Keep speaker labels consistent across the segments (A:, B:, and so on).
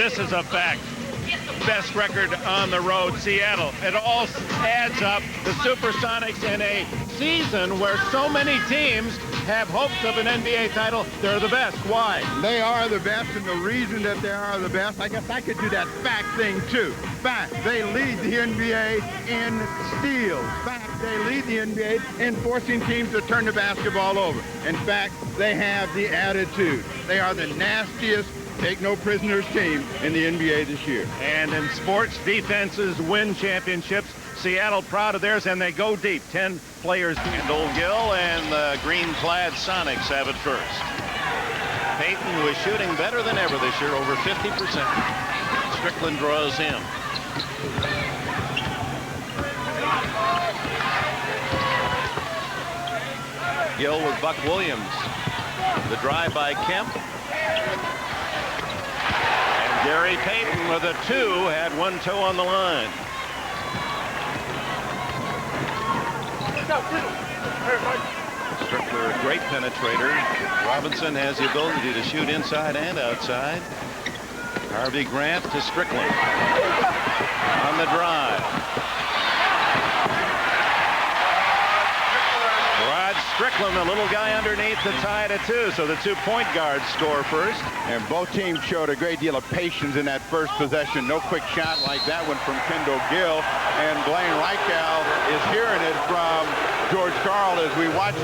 A: this is a fact. Best record on the road, Seattle. It all adds up. The SuperSonics in a season where so many teams have hopes of an NBA title. They're the best. Why?
B: They are the best, and the reason that they are the best, I guess I could do that fact thing too. Fact, they lead the NBA in steals. Fact, they lead the NBA in forcing teams to turn the basketball over. In fact, they have the attitude. They are the nastiest take no prisoners team in the NBA this year.
A: And in sports, defenses win championships. Seattle proud of theirs, and they go deep. 10 players. Kendall Gill and the green-clad Sonics have it first. Payton was shooting better than ever this year, over 50%. Strickland draws him. Gill with Buck Williams. The drive by Kemp. Gary Payton with a 2, had 1 toe on the line. Strickler, a great penetrator. Robinson has the ability to shoot inside and outside. Harvey Grant to Strickland on the drive. Strickland, the little guy underneath, to tie it at 2. So the 2-point guards score first.
B: And both teams showed a great deal of patience in that first possession. No quick shot like that one from Kendall Gill. And Blaine Reichel is hearing it from George Karl as we watch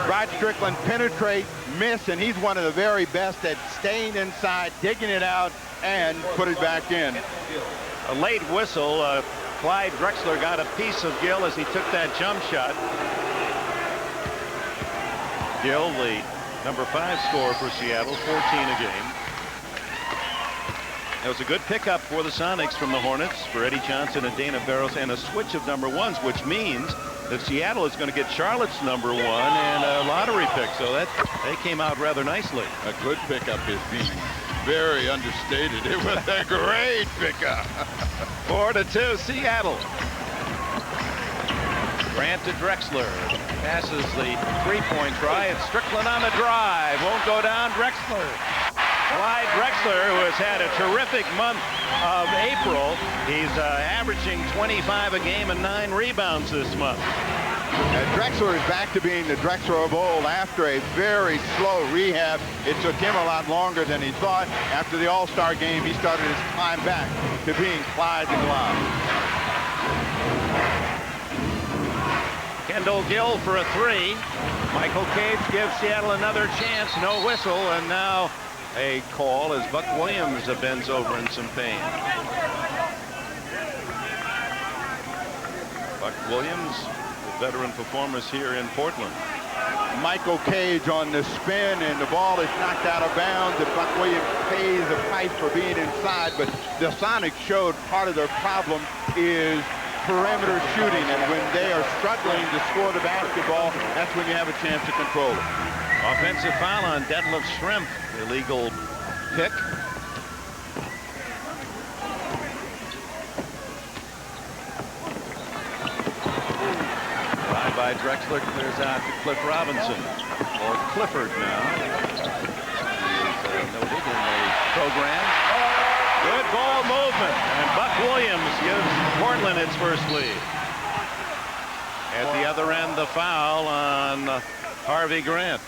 B: Rod Strickland penetrate, miss, and he's one of the very best at staying inside, digging it out, and put it back in.
A: A late whistle. Clyde Drexler got a piece of Gill as he took that jump shot. Gill, the number 5 scorer for Seattle, 14 a game. It was a good pickup for the Sonics from the Hornets for Eddie Johnson and Dana Barros, and a switch of number 1s, which means that Seattle is going to get Charlotte's number 1 and a lottery pick. So that they came out rather nicely.
B: A good pickup is being very understated. It was a great pickup.
A: 4-2 Seattle. Grant to Drexler. Passes the 3-point try. It's Strickland on the drive. Won't go down. Drexler. Clyde Drexler, who has had a terrific month of April. He's averaging 25 a game and 9 rebounds this month.
B: Drexler is back to being the Drexler of old after a very slow rehab. It took him a lot longer than he thought. After the All-Star game, he started his climb back to being Clyde the Glove.
A: Kendall Gill for a 3. Michael Cage gives Seattle another chance. No whistle, and now a call as Buck Williams bends over in some pain. Buck Williams, the veteran performers here in Portland.
B: Michael Cage on the spin, and the ball is knocked out of bounds, and Buck Williams pays the price for being inside. But the Sonics showed part of their problem is perimeter shooting, and when they are struggling to score the basketball, that's when you have a chance to control it.
A: Offensive foul on Detlef Schrempf, illegal pick. Drive by Drexler, clears out to Cliff Robinson, or Clifford now. He is noted in the program. Good ball movement, and Buck Williams gives Portland its first lead. At the other end, the foul on Harvey Grant.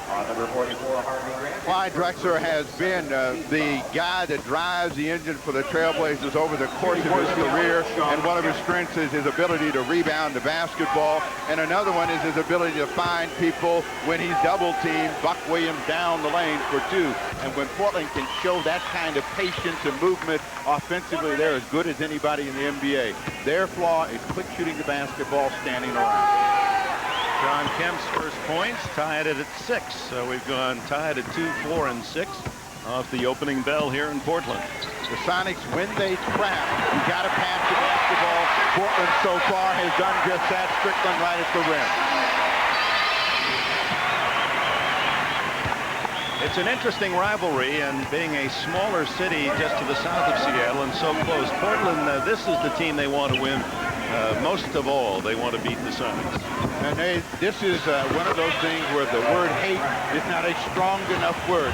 C: On number 44, Harvey Grant.
B: Clyde Drexler has been the guy that drives the engine for the Trailblazers over the course of his career, and one of his strengths is his ability to rebound the basketball, and another one is his ability to find people when he's double-teamed. Buck Williams down the lane for 2, and when Portland can show that kind of patience and movement offensively, they're as good as anybody in the NBA. Their flaw is quick shooting the basketball, standing around.
A: John Kemp's first points, tied it at 6. So we've gone tied at 2, 4, and 6 off the opening bell here in Portland.
B: The Sonics, when they trap, you got to pass the basketball. Portland so far has done just that. Strickland right at the rim.
A: It's an interesting rivalry, and being a smaller city just to the south of Seattle and so close. Portland, this is the team they want to win. Most of all, they want to beat the Sonics.
B: And this is one of those things where the word hate is not a strong enough word.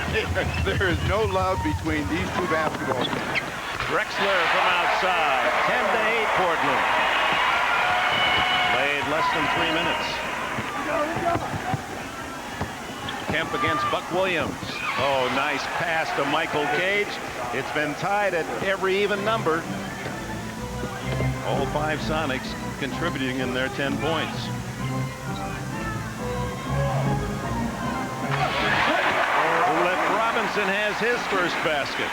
B: There is no love between these two basketball teams.
A: Drexler from outside. 10-8 Portland. Played less than 3 minutes. Kemp against Buck Williams. Oh, nice pass to Michael Cage. It's been tied at every even number. All 5 Sonics contributing in their 10 points. Cliff Robinson has his first basket.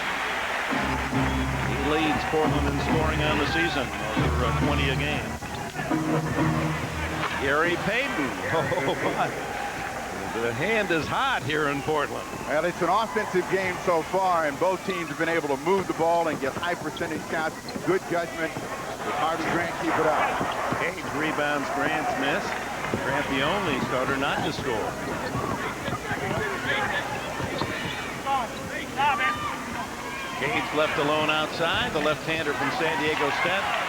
A: He leads Portland in scoring on the season, over 20 a game. Gary Payton. Oh, my. The hand is hot here in Portland.
B: Well, it's an offensive game so far, and both teams have been able to move the ball and get high percentage shots. Good judgment. With Harvey Grant keep it up.
A: Cage rebounds Grant's miss. Grant the only starter not to score. Cage left alone outside. The left-hander from San Diego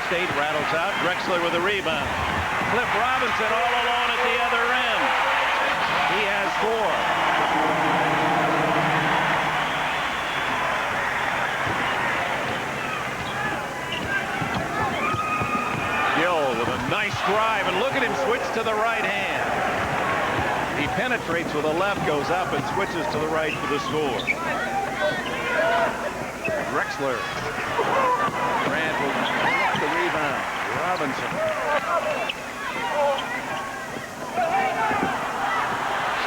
A: State rattles out. Drexler with a rebound. Cliff Robinson all alone at the other end. He has 4. Gill with a nice drive, and look at him switch to the right hand. He penetrates with the left, goes up, and switches to the right for the score. Drexler. Grant will get the rebound. Robinson.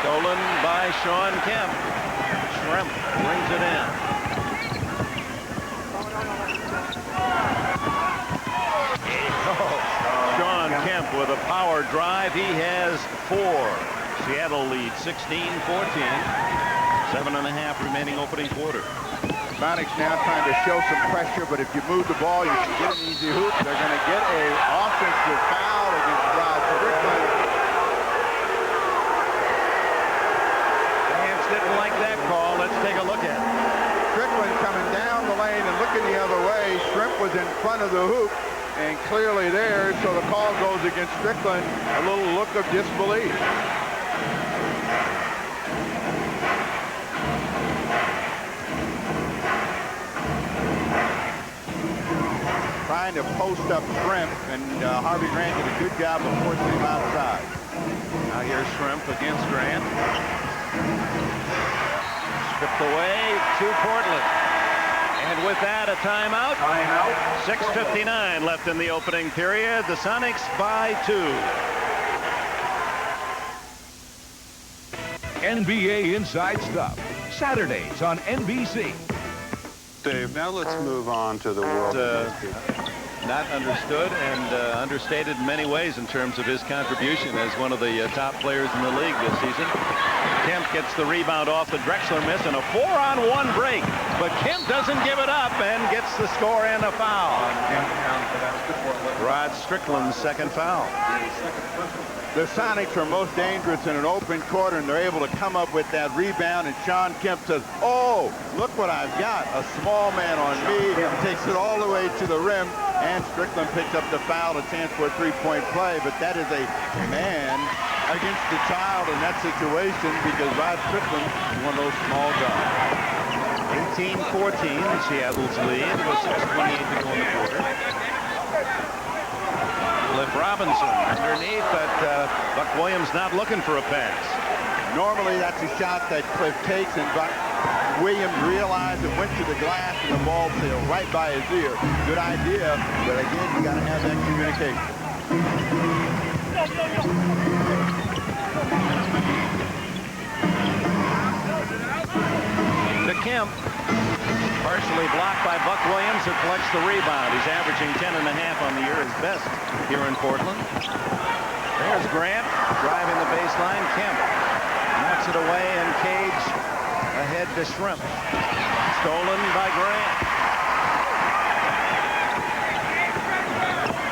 A: Stolen by Sean Kemp. Schrempf brings it in. Sean Kemp with a power drive. He has 4. Seattle leads 16-14. 7.5 remaining opening quarter.
B: Sonics now trying to show some pressure, but if you move the ball, you can get an easy hoop. They're going to get an offensive foul against Rod Strickland.
A: Fans didn't like that call. Let's take a look at it.
B: Strickland coming down the lane and looking the other way. Shrimp was in front of the hoop and clearly there, so the call goes against Strickland. A little look of disbelief. Trying to post up Shrimp, and Harvey Grant did a good job of forcing him outside.
A: Now here's Shrimp against Grant. Stripped away to Portland. And with that, a timeout. 6:59 left in the opening period. The Sonics by 2.
D: NBA Inside Stuff, Saturdays on NBC.
E: Dave, now let's move on to the world.
A: Not understood and understated in many ways in terms of his contribution as one of the top players in the league this season. Kemp gets the rebound off the Drexler miss and a 4-on-1 break. But Kemp doesn't give it up and gets the score and a foul. Rod Strickland's second foul.
B: The Sonics are most dangerous in an open court, and they're able to come up with that rebound, and Sean Kemp says, oh, look what I've got, a small man on me. He takes it all the way to the rim, and Strickland picks up the foul, a chance for a three-point play, but that is a man against the child in that situation because Rod Strickland is one of those small guys.
A: 18-14, Seattle's lead with 6:28 to go in the quarter. Cliff Robinson underneath, but Buck Williams not looking for a pass.
B: Normally that's a shot that Cliff takes, and Buck Williams realized and went to the glass, and the ball sailed right by his ear. Good idea, but again, you got to have that communication.
A: To Kemp. Partially blocked by Buck Williams, who collects the rebound. He's averaging 10.5 on the year, his best here in Portland. There's Grant driving the baseline. Kemp knocks it away, and Cage ahead to Shrimp. Stolen by Grant.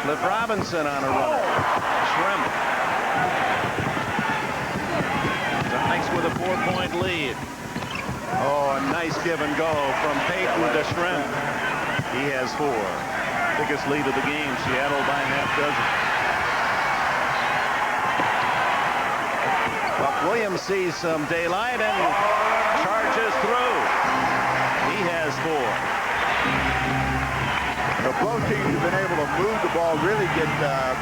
A: Cliff Robinson on a run. Shrimp. Sonics with a 4-point lead. Oh, a nice give and go from Payton to Shrimp. He has 4. Biggest lead of the game. Seattle by half dozen. Buck Williams sees some daylight and charges through. He has 4.
B: So both teams have been able to move the ball, really get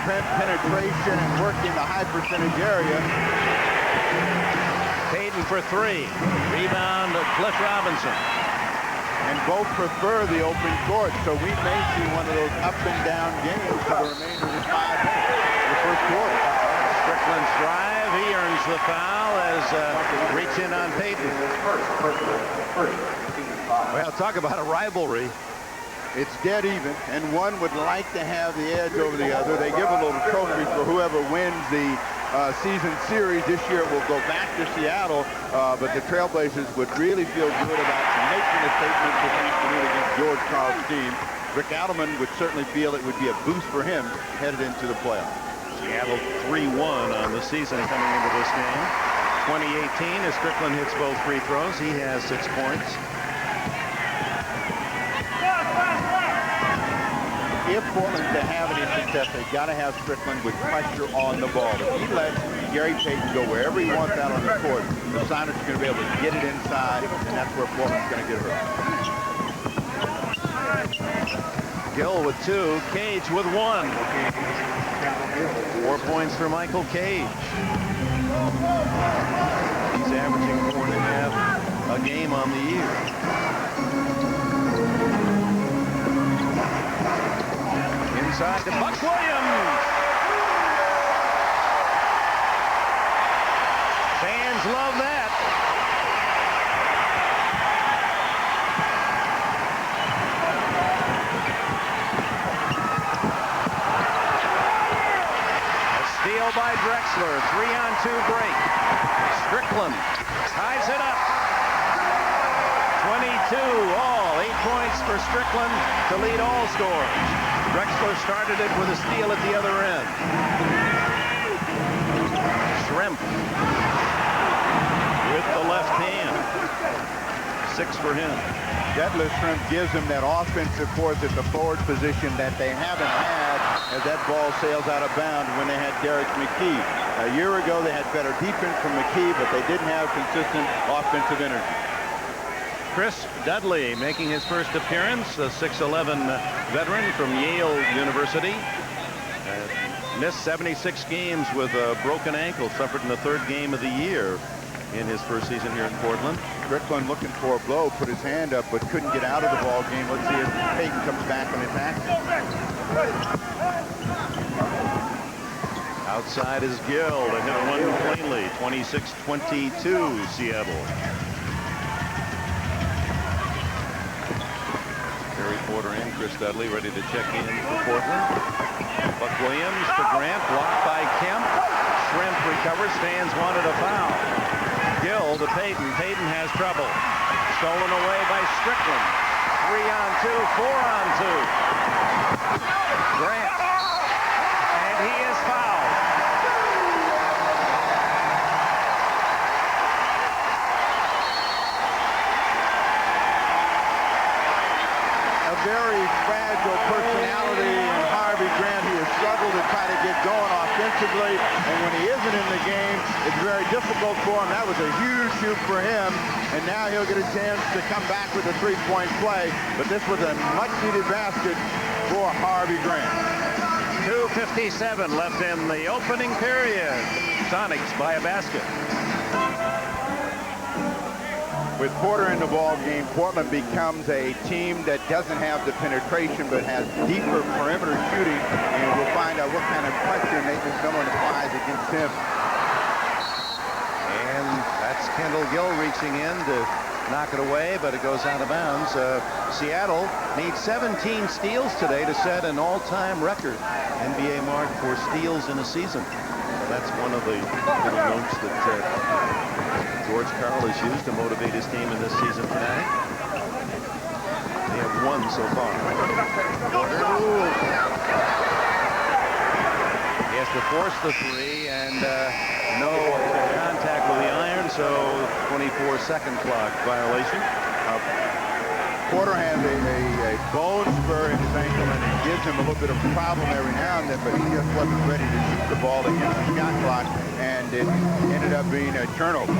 B: penetration and work in the high percentage area.
A: Payton for 3. Rebound to Cliff Robinson.
B: And both prefer the open court, so we may see one of those up and down games for the remainder of the 5 minutes of the first quarter.
A: Strickland's drive. He earns the foul as reach in on Payton. Well, talk about a rivalry.
B: It's dead even, and one would like to have the edge over the other. They give a little trophy for whoever wins the season series. This year it will go back to Seattle, but the Trailblazers would really feel good about making a statement this afternoon against George Karl's team. Rick Adelman would certainly feel it would be a boost for him headed into the playoffs.
A: Seattle 3-1 on the season coming into this game. 2018 as Strickland hits both free throws. He has 6 points.
B: If Portland's to have any success, they've got to have Strickland with pressure on the ball. If he lets Gary Payton go wherever he wants out on the court, the Sonics are going to be able to get it inside, and that's where Portland's going to get hurt.
A: Gill with 2, Cage with 1. 4 points for Michael Cage. He's averaging 4.5 a game on the year. Inside to Buck Williams. Fans love that. A steal by Drexler. 3-on-2 break. Strickland ties it up. 22 all. 8 points for Strickland to lead all scorers. Drexler started it with a steal at the other end. Shrimp with the left hand. 6 for him.
B: Detlef Shrimp gives them that offensive force at the forward position that they haven't had as that ball sails out of bounds when they had Derek McKee. A year ago they had better defense from McKee, but they didn't have consistent offensive energy.
A: Chris Dudley making his first appearance, a 6'11 veteran from Yale University. Missed 76 games with a broken ankle, suffered in the 3rd game of the year in his first season here in Portland.
B: Strickland looking for a blow, put his hand up, but couldn't get out of the ball game. Let's see if Payton comes back and attacks.
A: Outside is Gill. They hit one cleanly. 26-22 Seattle. Terry Porter and Chris Dudley ready to check in for Portland. Buck Williams to Grant, blocked by Kemp. Shrimp recovers, fans wanted a foul. Gill to Payton. Payton has trouble. Stolen away by Strickland. 3-on-2, 4-on-2. Grant. And he is fouled.
B: Very fragile personality in Harvey Grant. He has struggled to try to get going offensively, and when he isn't in the game, it's very difficult for him. That was a huge shoot for him, and now he'll get a chance to come back with a 3-point play, but this was a much-needed basket for Harvey Grant.
A: 2:57 left in the opening period. Sonics by a basket.
B: With Porter in the ball game, Portland becomes a team that doesn't have the penetration but has deeper perimeter shooting, and we'll find out what kind of pressure Nathan Miller applies against him.
A: And that's Kendall Gill reaching in to knock it away, but it goes out of bounds. Seattle needs 17 steals today to set an all-time record NBA mark for steals in a season. So that's one of the little notes that George Karl has used to motivate his team in this season tonight. They have 1 so far. He has to force the 3, and no contact with the iron, so 24-second clock violation.
B: Porter has a bone spur in his ankle, and it gives him a little bit of a problem every now and then, but he just wasn't ready to shoot the ball against the shot clock, and it ended up being a turnover.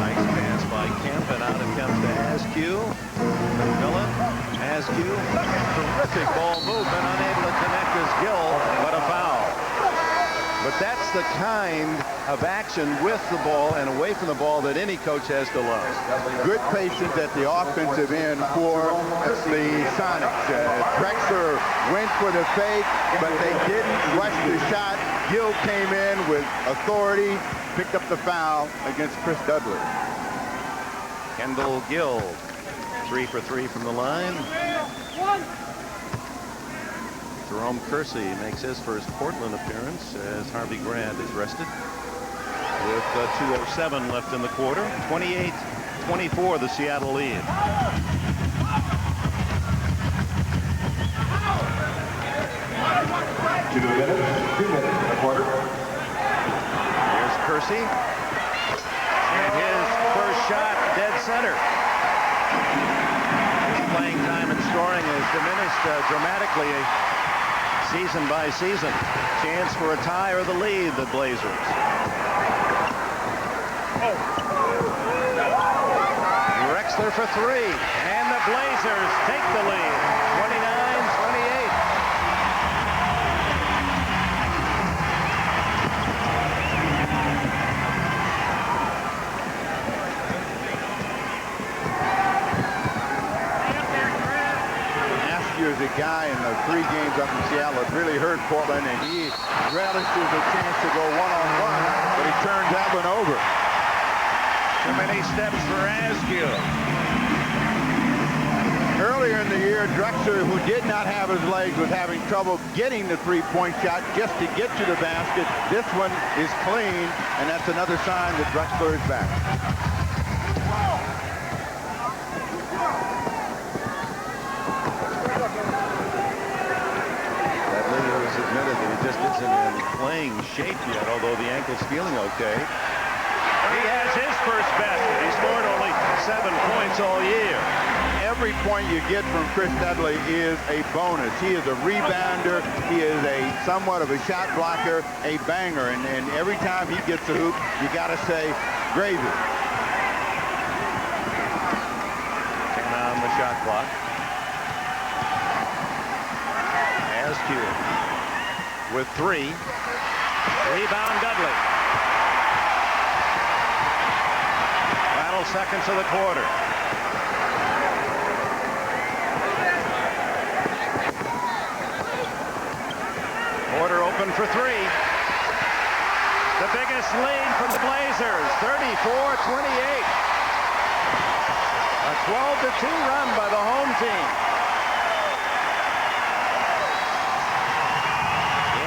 A: Nice pass by Kemp, and out it comes to Askew. McMillan, Askew, terrific ball movement, unable to connect his gill, but a foul. But that's the kind of action with the ball and away from the ball that any coach has to love.
B: Good patience at the offensive end for the Sonics. Drexler went for the fake, but they didn't rush the shot. Gill came in with authority, picked up the foul against Chris Dudley.
A: Kendall Gill, 3 for 3 from the line. Jerome Kersey makes his first Portland appearance as Harvey Grant is rested. With 2:07 left in the quarter, 28-24 the Seattle lead.
C: 2 minutes in the quarter.
A: Here's Kersey. And his first shot dead center. His playing time and scoring has diminished dramatically season by season. Chance for a tie or the lead, the Blazers. Drexler for 3, and the Blazers take the lead, 29-28.
B: Askew is a guy in the 3 games up in Seattle that really hurt Portland, and he relishes a chance to go one-on-one, but he turns that one over.
A: Too many steps for Askew.
B: Earlier in the year, Drexler, who did not have his legs, was having trouble getting the three-point shot just to get to the basket. This one is clean, and that's another sign that Drexler is back.
A: That Lillard has admitted that he just isn't in playing shape yet, although the ankle's feeling okay. He has his first basket. He scored only 7 points all year.
B: Every point you get from Chris Dudley is a bonus. He is a rebounder. He is a somewhat of a shot blocker, a banger. And every time he gets a hoop, you got to say, gravy.
A: 10 on the shot clock. Askew with 3. Rebound Dudley. Final seconds of the quarter. Porter open for 3. The biggest lead from the Blazers, 34-28. A 12-2 run by the home team.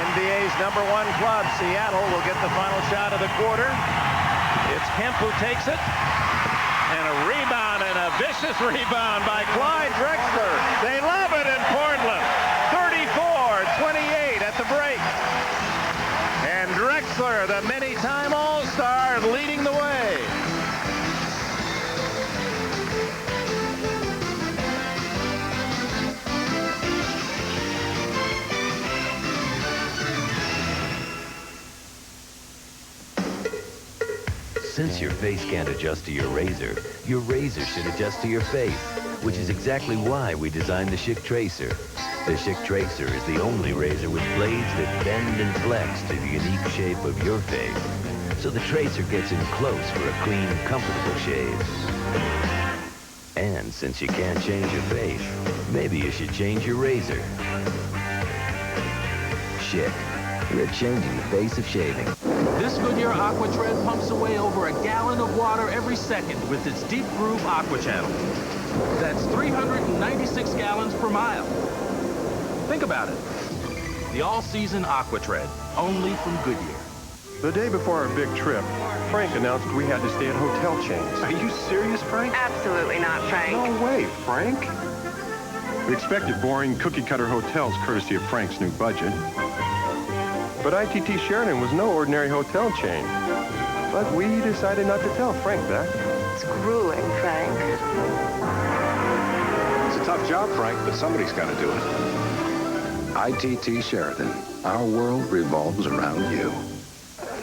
A: NBA's #1 club, Seattle, will get the final shot of the quarter. It's Kemp who takes it. And a rebound, and a vicious rebound by Clyde Drexler. They love it in Portland. 34-28 at the break. And Drexler, the many-time All-Star, leading the way.
F: Since your face can't adjust to your razor should adjust to your face, which is exactly why we designed the Schick Tracer. The Schick Tracer is the only razor with blades that bend and flex to the unique shape of your face. So the Tracer gets in close for a clean, comfortable shave. And since you can't change your face, maybe you should change your razor. Schick, we're changing the face of shaving.
G: This Goodyear Aqua Tread pumps away over a gallon of water every second with its deep groove aqua channel. That's 396 gallons per mile. Think about it. The all-season Aqua Tread, only from Goodyear.
E: The day before our big trip, Frank announced we had to stay at hotel chains. Are you serious, Frank?
H: Absolutely not, Frank.
E: No way, Frank. We expected boring cookie-cutter hotels courtesy of Frank's new budget. But ITT Sheridan was no ordinary hotel chain. But we decided not to tell Frank that.
H: It's grueling.
E: Tough job, Frank, but somebody's got to do it.
C: ITT Sheridan. Our world revolves around you.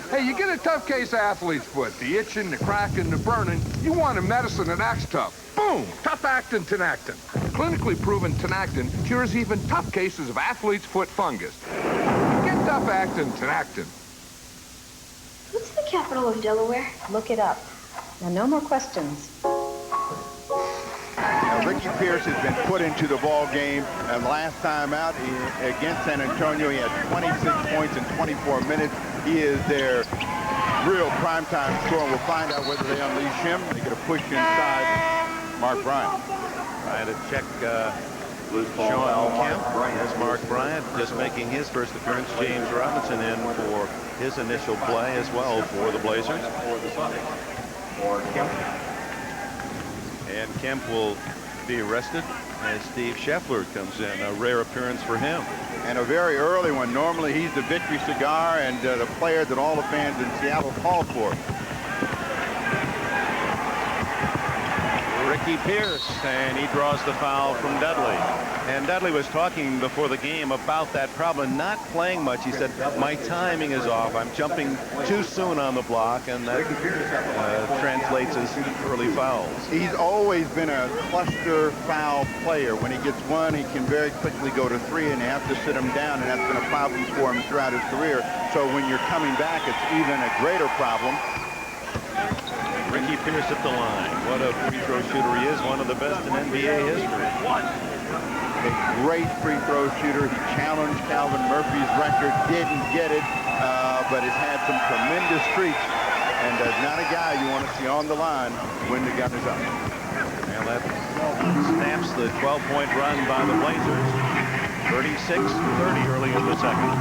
H: Hey, you get a tough case of athlete's foot, the itching, the cracking, the burning. You want a medicine that acts tough. Boom! Tough-actin Tenactin. Clinically proven Tenactin cures even tough cases of athlete's foot fungus. Get tough-actin Tenactin.
I: What's the capital of Delaware?
J: Look it up. Now, no more questions.
B: Now, Ricky Pierce has been put into the ball game, and last time out against San Antonio, he had 26 points in 24 minutes. He is their real primetime scorer. We'll find out whether they unleash him. They get a push inside Mark Bryant.
A: Trying to check Sean Kemp. Here's Mark Bryant just making his first appearance. James Robinson in for his initial play as well for the Blazers. And Kemp will be arrested as Steve Scheffler comes in. A rare appearance for him.
B: And a very early one. Normally he's the victory cigar and the player that all the fans in Seattle call for.
A: Ricky Pierce, and he draws the foul from Dudley. And Dudley was talking before the game about that problem, not playing much. He said, my timing is off. I'm jumping too soon on the block, and that translates as early fouls.
B: He's always been a cluster foul player. When he gets one, he can very quickly go to three, and they have to sit him down, and that's been a problem for him throughout his career. So when you're coming back, it's even a greater problem.
A: Ricky Pierce at the line. What a free throw shooter he is. One of the best in NBA history.
B: A great free throw shooter. He challenged Calvin Murphy's record. Didn't get it, but has had some tremendous streaks. And not a guy you want to see on the line when the gun is up.
A: And that snaps the 12-point run by the Blazers. 36-30 early in the second.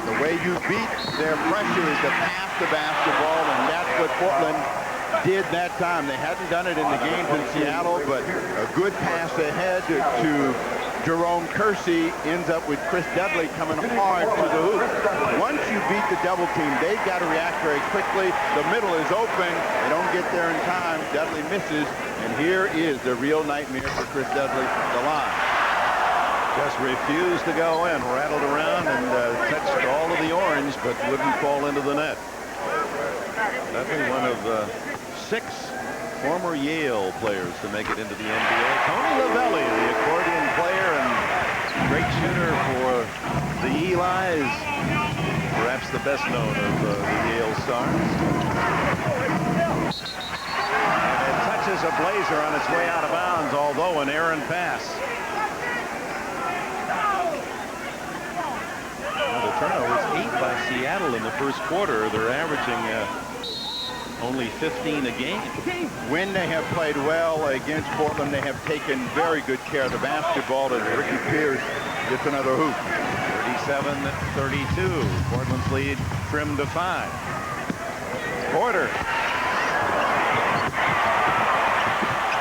B: The way you beat their pressure is to pass the basketball, and that's what Portland did that time. They hadn't done it in the games in Seattle, but a good pass ahead to Jerome Kersey ends up with Chris Dudley coming hard to the hoop. Once you beat the double team, they've got to react very quickly. The middle is open. They don't get there in time. Dudley misses, and here is the real nightmare for Chris Dudley, the line.
A: Just refused to go in, rattled around and touched all of the orange, but wouldn't fall into the net. Definitely one of 6 former Yale players to make it into the NBA. Tony Lavelli, the accordion player and great shooter for the Elis, perhaps the best known of the Yale stars. And it touches a Blazer on its way out of bounds, although an errant pass. Turnovers 8 by Seattle in the first quarter. They're averaging only 15 a game.
B: When they have played well against Portland, they have taken very good care of the basketball, and Ricky Pierce gets another hoop.
A: 37-32. Portland's lead trimmed to 5. Porter.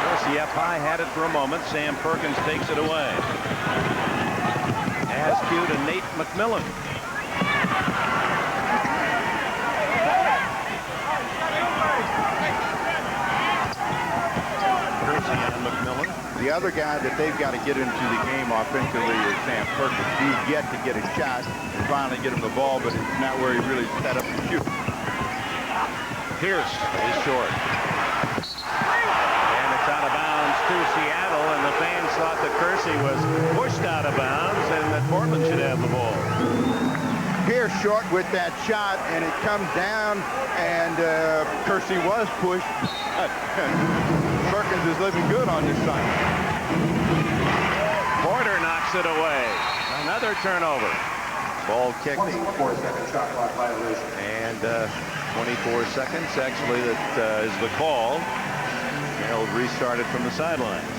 A: Kersey up high, had it for a moment. Sam Perkins takes it away. Askew to Nate McMillan.
B: The other guy that they've got to get into the game offensively is Sam Perkins. He's yet to get a shot and finally get him the ball, but it's not where he really set up to shoot.
A: Pierce is short. And it's out of bounds to Seattle, and the fans thought that Kersey was pushed out of bounds and that Portland should have the ball.
B: Pierce short with that shot, and it comes down, and Kersey was pushed. Perkins is living good on this side.
A: Porter knocks it away. Another turnover. Ball kicked.
C: 24-second shot clock violation.
A: And 24 seconds, actually, that is the call. They'll restart it from the sidelines.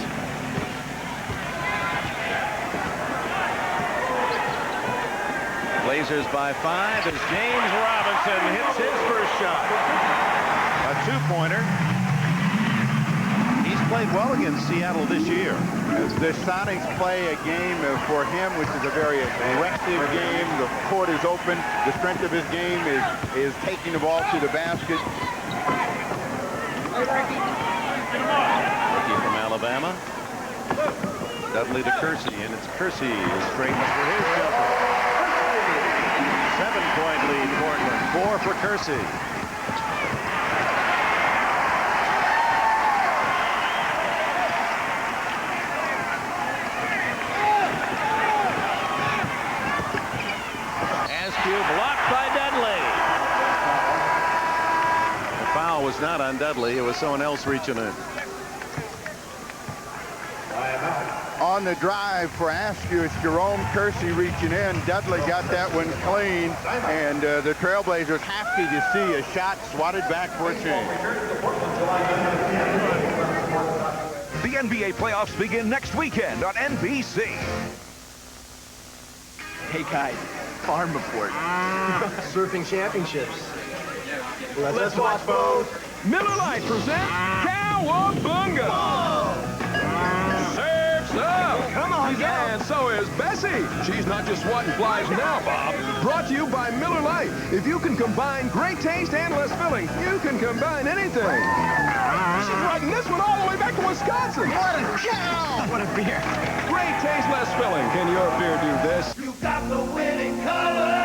A: Blazers by 5 as James Robinson hits his first shot. A 2-pointer. He's played well against Seattle this year.
B: The Sonics play a game for him, which is a very aggressive game. The court is open. The strength of his game is taking the ball to the basket.
A: Rookie from Alabama. Dudley to Kersey, and it's Kersey is straight up for his jumper. 7-point lead, Portland. 4 for Kersey. Blocked by Dudley. The foul was not on Dudley. It was someone else reaching in.
B: On the drive for Askew, it's Jerome Kersey reaching in. Dudley got that one clean, and the Trailblazers happy to see a shot swatted back for a change.
D: The NBA playoffs begin next weekend on NBC.
K: Hey guys, farm report. Surfing championships. Let's watch both.
D: Miller Lite presents Cowabunga! Surf's up! Come on, go! And so is Bessie. She's not just swatting flies now, Bob. Brought to you by Miller Lite. If you can combine great taste and less filling, you can combine anything. She's riding this one all the way back to Wisconsin. What a cow! What a beer. Great taste, less filling. Can your beer do this? You got the winning color!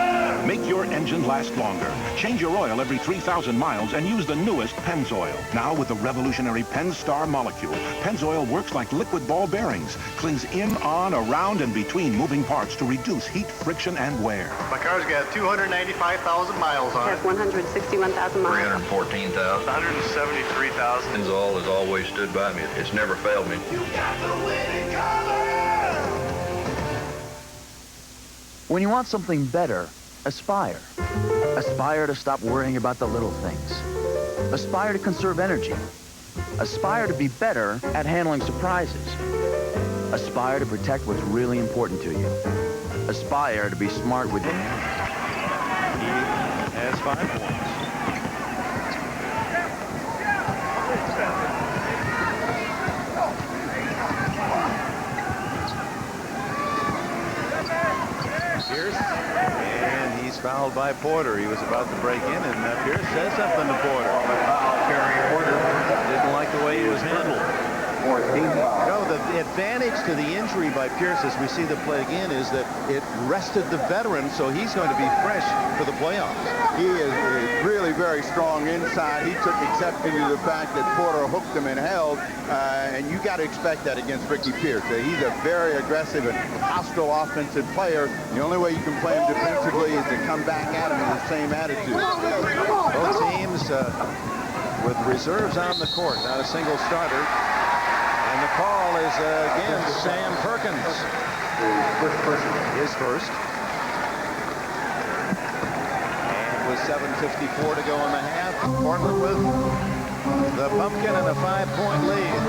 L: Make your engine last longer. Change your oil every 3,000 miles and use the newest Pennzoil. Now with the revolutionary Penn-Star molecule, Pennzoil works like liquid ball bearings. Cleans in, on, around, and between moving parts to reduce heat, friction, and wear.
M: My car's got 295,000 miles on it.
N: Has 161,000 miles.
O: 314,000.
M: 173,000.
O: Pennzoil has always stood by me. It's never failed me.
P: You got the winning color!
Q: When you want something better, aspire. Aspire to stop worrying about the little things. Aspire to conserve energy. Aspire to be better at handling surprises. Aspire to protect what's really important to you. Aspire to be smart with your money.
A: He has 5 points. Pierce, and he's fouled by Porter. He was about to break in, and Pierce says something to Porter. Didn't like the way he was handled. No, the advantage to the injury by Pierce, as we see the play again, is that it rested the veteran, so he's going to be fresh for the playoffs.
B: He is really very strong inside. He took exception to the fact that Porter hooked him and held, and you got to expect that against Ricky Pierce. He's a very aggressive and hostile offensive player. The only way you can play him defensively is to come back at him with the same attitude.
A: Both teams with reserves on the court, not a single starter. And the call is against Sam Perkins. His first. And with 7:54 to go in the half, Portland with the Pumpkin and a 5-point lead.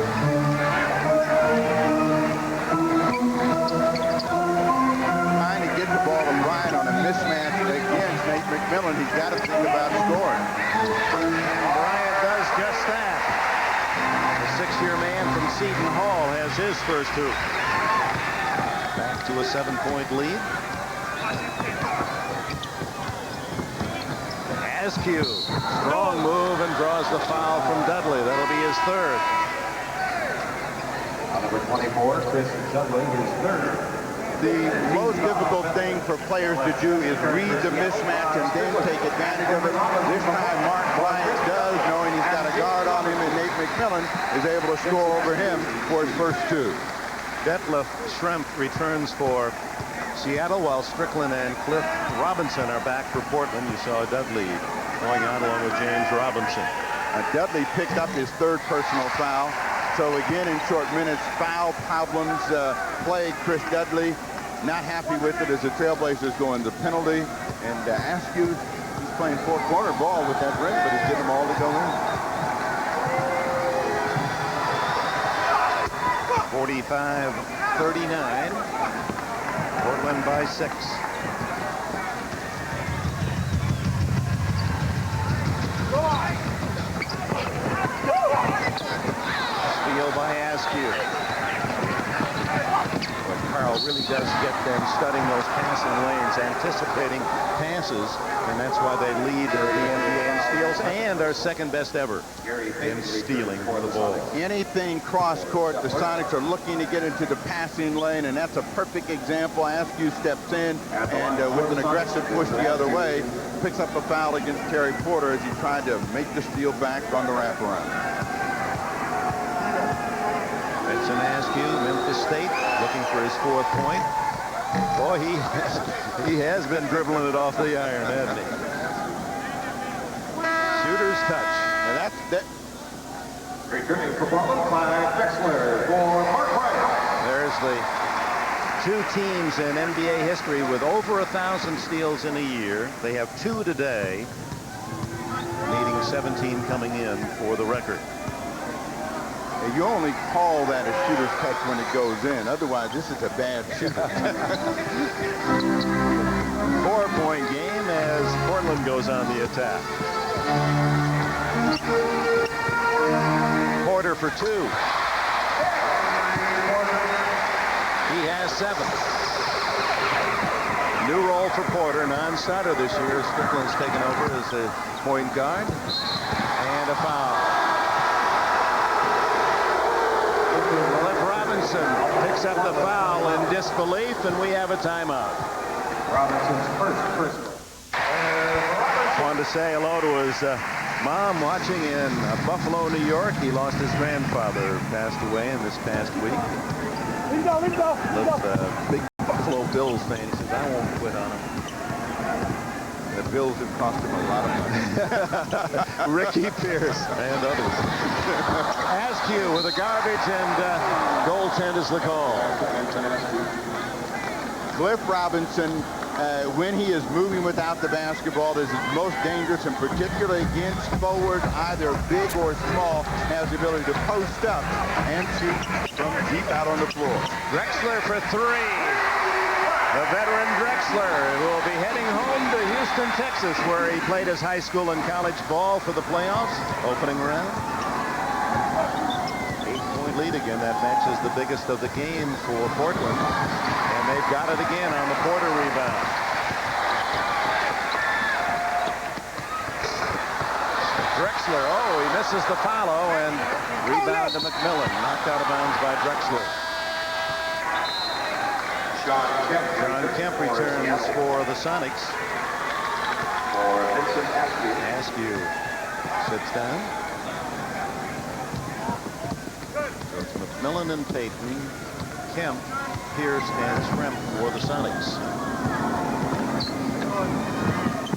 B: Trying to get the ball to Bryant on a mismatch against Nate McMillan. He's got to think about scoring.
A: Bryant does just that. The 6-year man from Seton Hall has his first hoop. Back to a 7-point lead. Askew, strong move and draws the foul from Dudley. That'll be his third.
R: Number 24, Chris Dudley, his third.
B: The most difficult thing for players to do is read the mismatch and then take advantage of it. This time Mark Bryant does, knowing he's got a guard on him, and Nate McMillan is able to score over him for his first 2.
A: Detlef Schrempf returns for Seattle, while Strickland and Cliff Robinson are back for Portland. You saw Dudley going out along with James Robinson.
B: Dudley picked up his 3rd personal foul. So again, in short minutes, foul problems plagued Chris Dudley. Not happy with it as the Trailblazers go into penalty. And Askew, he's playing 4-quarter ball with that ring, but he's getting them all to go in.
A: 45-39. Portland by 6. Steal by Askew. But Carl really does get them studying those passing lanes, anticipating passes, and that's why they lead the NBA in steals and our second best ever in stealing the ball.
B: Anything cross-court, the Sonics are looking to get into the passing lane, and that's a perfect example. Askew steps in, and with an aggressive push the other way, picks up a foul against Terry Porter as he tried to make the steal back on the wraparound.
A: Benson Askew, Memphis State, looking for his 4th point. Boy, he has been dribbling it off the iron, hasn't he? Shooter's touch.
B: And that's that.
R: Returning for Portland, Clyde Drexler for Mark White.
A: There's the 2 teams in NBA history with over 1,000 steals in a year. They have 2 today, leading 17 coming in for the record.
B: And you only call that a shooter's touch when it goes in. Otherwise, this is a bad shooter.
A: 4-point game as Portland goes on the attack. Porter for 2. He has 7. New role for Porter, non-starter this year. Strickland's taken over as the point guard. And a foul. Cliff Robinson picks up the foul in disbelief, and we have a timeout.
R: Robinson's first personal.
A: Wanted to say hello to his mom watching in Buffalo, New York. He lost his grandfather, passed away in this past week. Big Buffalo Bills fan. He says, I won't quit on him.
B: The Bills have cost him a lot of money.
A: Ricky Pierce and others. Askew with a garbage and goaltend is the call.
B: Cliff Robinson, when he is moving without the basketball, is his most dangerous, and particularly against forwards, either big or small, has the ability to post up and shoot from deep out on the floor.
A: Drexler for 3. The veteran Drexler will be heading home to Houston, Texas, where he played his high school and college ball for the playoffs, opening round. 8-point lead again. That matches the biggest of the game for Portland. And they've got it again on the Porter rebound. Drexler, he misses the follow, and rebound to McMillan. Knocked out of bounds by Drexler. John Kemp returns for the Sonics. Askew sits down. So it's McMillan and Payton, Kemp, Pierce, and Schrempf for the Sonics.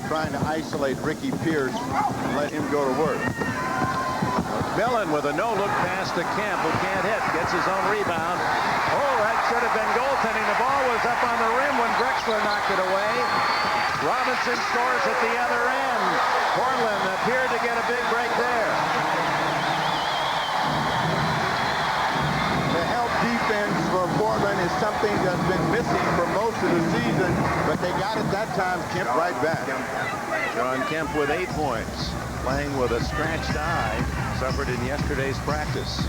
B: Trying to isolate Ricky Pierce and let him go to work.
A: McMillan with a no-look pass to Kemp, who can't hit, gets his own rebound. That should have been goaltending. The ball was up on the rim when Drexler knocked it away. Robinson scores at the other end. Portland appeared to get a big break there.
B: The help defense for Portland is something that's been missing for most of the season, but they got it that time. Kemp right back.
A: John Kemp with 8 points, playing with a scratched eye, suffered in yesterday's practice.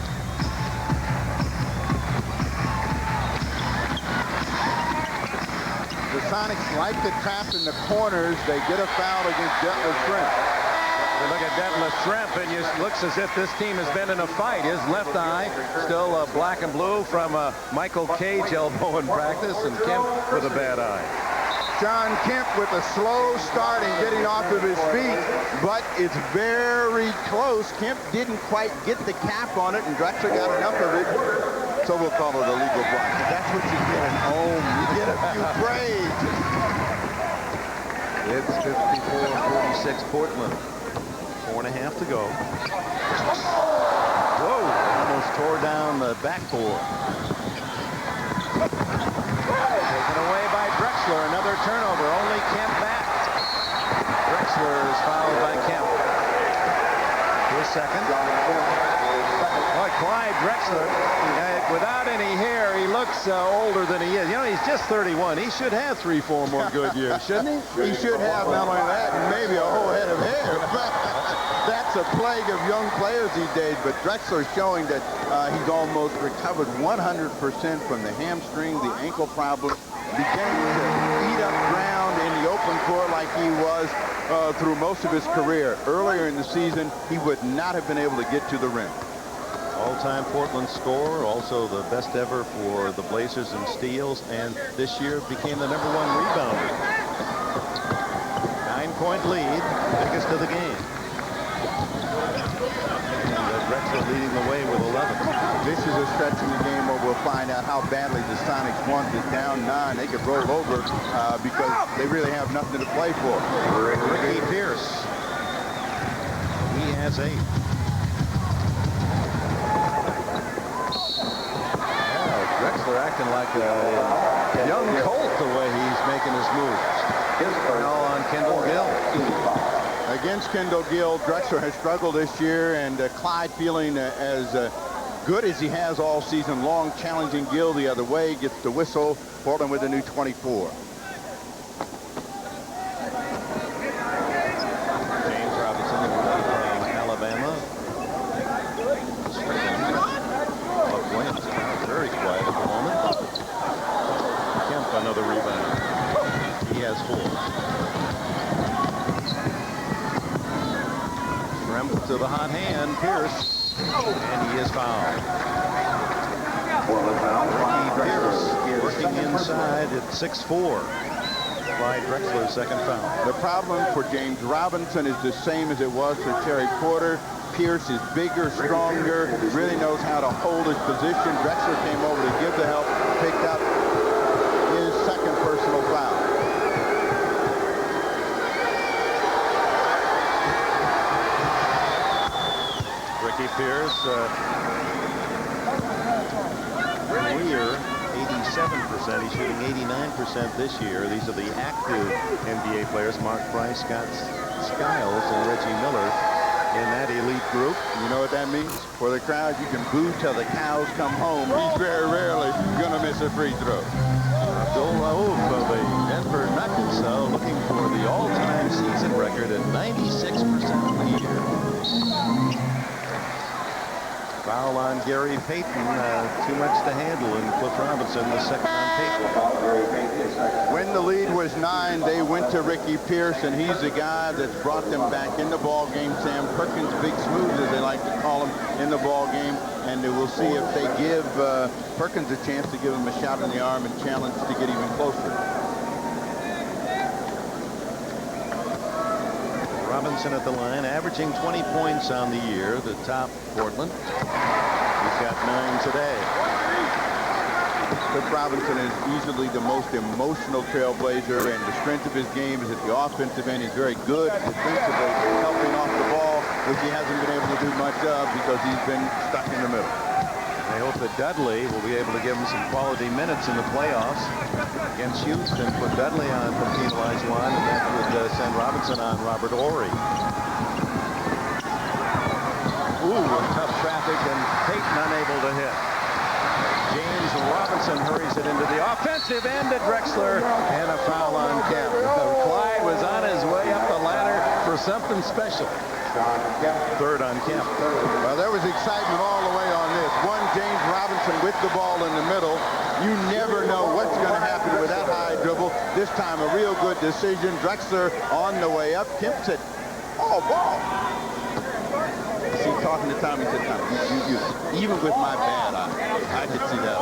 B: The Sonics like to trap in the corners. They get a foul against Detlef Schrempf.
A: We look at Detlef Schrempf, and it looks as if this team has been in a fight. His left eye still black and blue from a Michael Cage elbow in practice, and Kemp with a bad eye.
B: John Kemp with a slow start and getting off of his feet, but it's very close. Kemp didn't quite get the cap on it, and Drexler got enough of it. So we'll call it a legal block. That's what you get at home. You get a few praise.
A: It's 54-46 Portland. 4.5 to go. Whoa! Almost tore down the backboard. Taken away by Drexler. Another turnover. Only Kemp back. Drexler is fouled by Kemp. His second. Boy, Clyde Drexler, without any hair, he looks older than he is. You know, he's just 31. He should have 3-4 more good years, shouldn't he?
B: He should have not only that, maybe a whole head of hair. That's a plague of young players these days, but Drexler showing that he's almost recovered 100% from the hamstring, the ankle problem, beginning to eat up ground in the open court like he was through most of his career. Earlier in the season, he would not have been able to get to the rim.
A: All-time Portland scorer, also the best ever for the Blazers in steals, and this year became the #1 rebounder. 9-point lead, biggest of the game. And Drexler leading the way with 11.
B: This is a stretch in the game where we'll find out how badly the Sonics want it. Down 9, they could roll over because they really have nothing to play for.
A: Ricky Pierce. He has 8. Drexler acting like a young Colt the way he's making his moves. Foul on Kendall Gill.
B: Against Kendall Gill, Drexler has struggled this year, and Clyde feeling as good as he has all season long, challenging Gill the other way, gets the whistle. Portland with a new 24.
A: James Robinson from Alabama. Buck Williams is very quiet at the moment. Kemp, another rebound. He has 4. Shrimp to the hot hand, Pierce, and he is fouled. Ricky Pierce working inside at 6'4". Clyde Drexler's second foul.
B: The problem for James Robinson is the same as it was for Terry Porter. Pierce is bigger, stronger, really knows how to hold his position. Drexler came over to give the help, picked up his second personal foul.
A: Ricky Pierce, career 87%. He's shooting 89% this year. These are the active NBA players. Mark Price, Scott Skiles, and Reggie Miller in that elite group.
B: You know what that means? For the crowd, you can boo till the cows come home. He's very rarely going to miss a free throw.
A: Abdul Raouf of the Denver Nuggets looking for the all-time season record at 96% of the year. Foul on Gary Payton. Too much to handle, and Cliff Robinson the second on Payton.
B: When the lead was 9, they went to Ricky Pierce, and he's the guy that's brought them back in the ball game. Sam Perkins, big smooth, as they like to call him, in the ball game. And we'll see if they give Perkins a chance to give him a shot in the arm and challenge to get even closer.
A: Robinson at the line, averaging 20 points on the year, the top Portland. He's got 9 today.
B: Cliff Robinson is easily the most emotional trailblazer, and the strength of his game is at the offensive end. He's very good defensively, helping off the ball, which he hasn't been able to do much of because he's been stuck in the middle.
A: I hope that Dudley will be able to give him some quality minutes in the playoffs against Houston. Put Dudley on the penalized line, and that would send Robinson on Robert Horry. Ooh, tough traffic, and Payton unable to hit. James Robinson hurries it into the offensive end at Drexler, and a foul on Kemp. Clyde was on his way up the ladder for something special. Third on Kemp.
B: Well, there was excitement all the way on this. One, James Robinson with the ball in the middle. You never know what's going to happen with that high dribble. This time, a real good decision. Drexler on the way up. Kemp said, oh, ball. See, talking to Tommy, he said, Tommy, even with my bad eye, I could see that.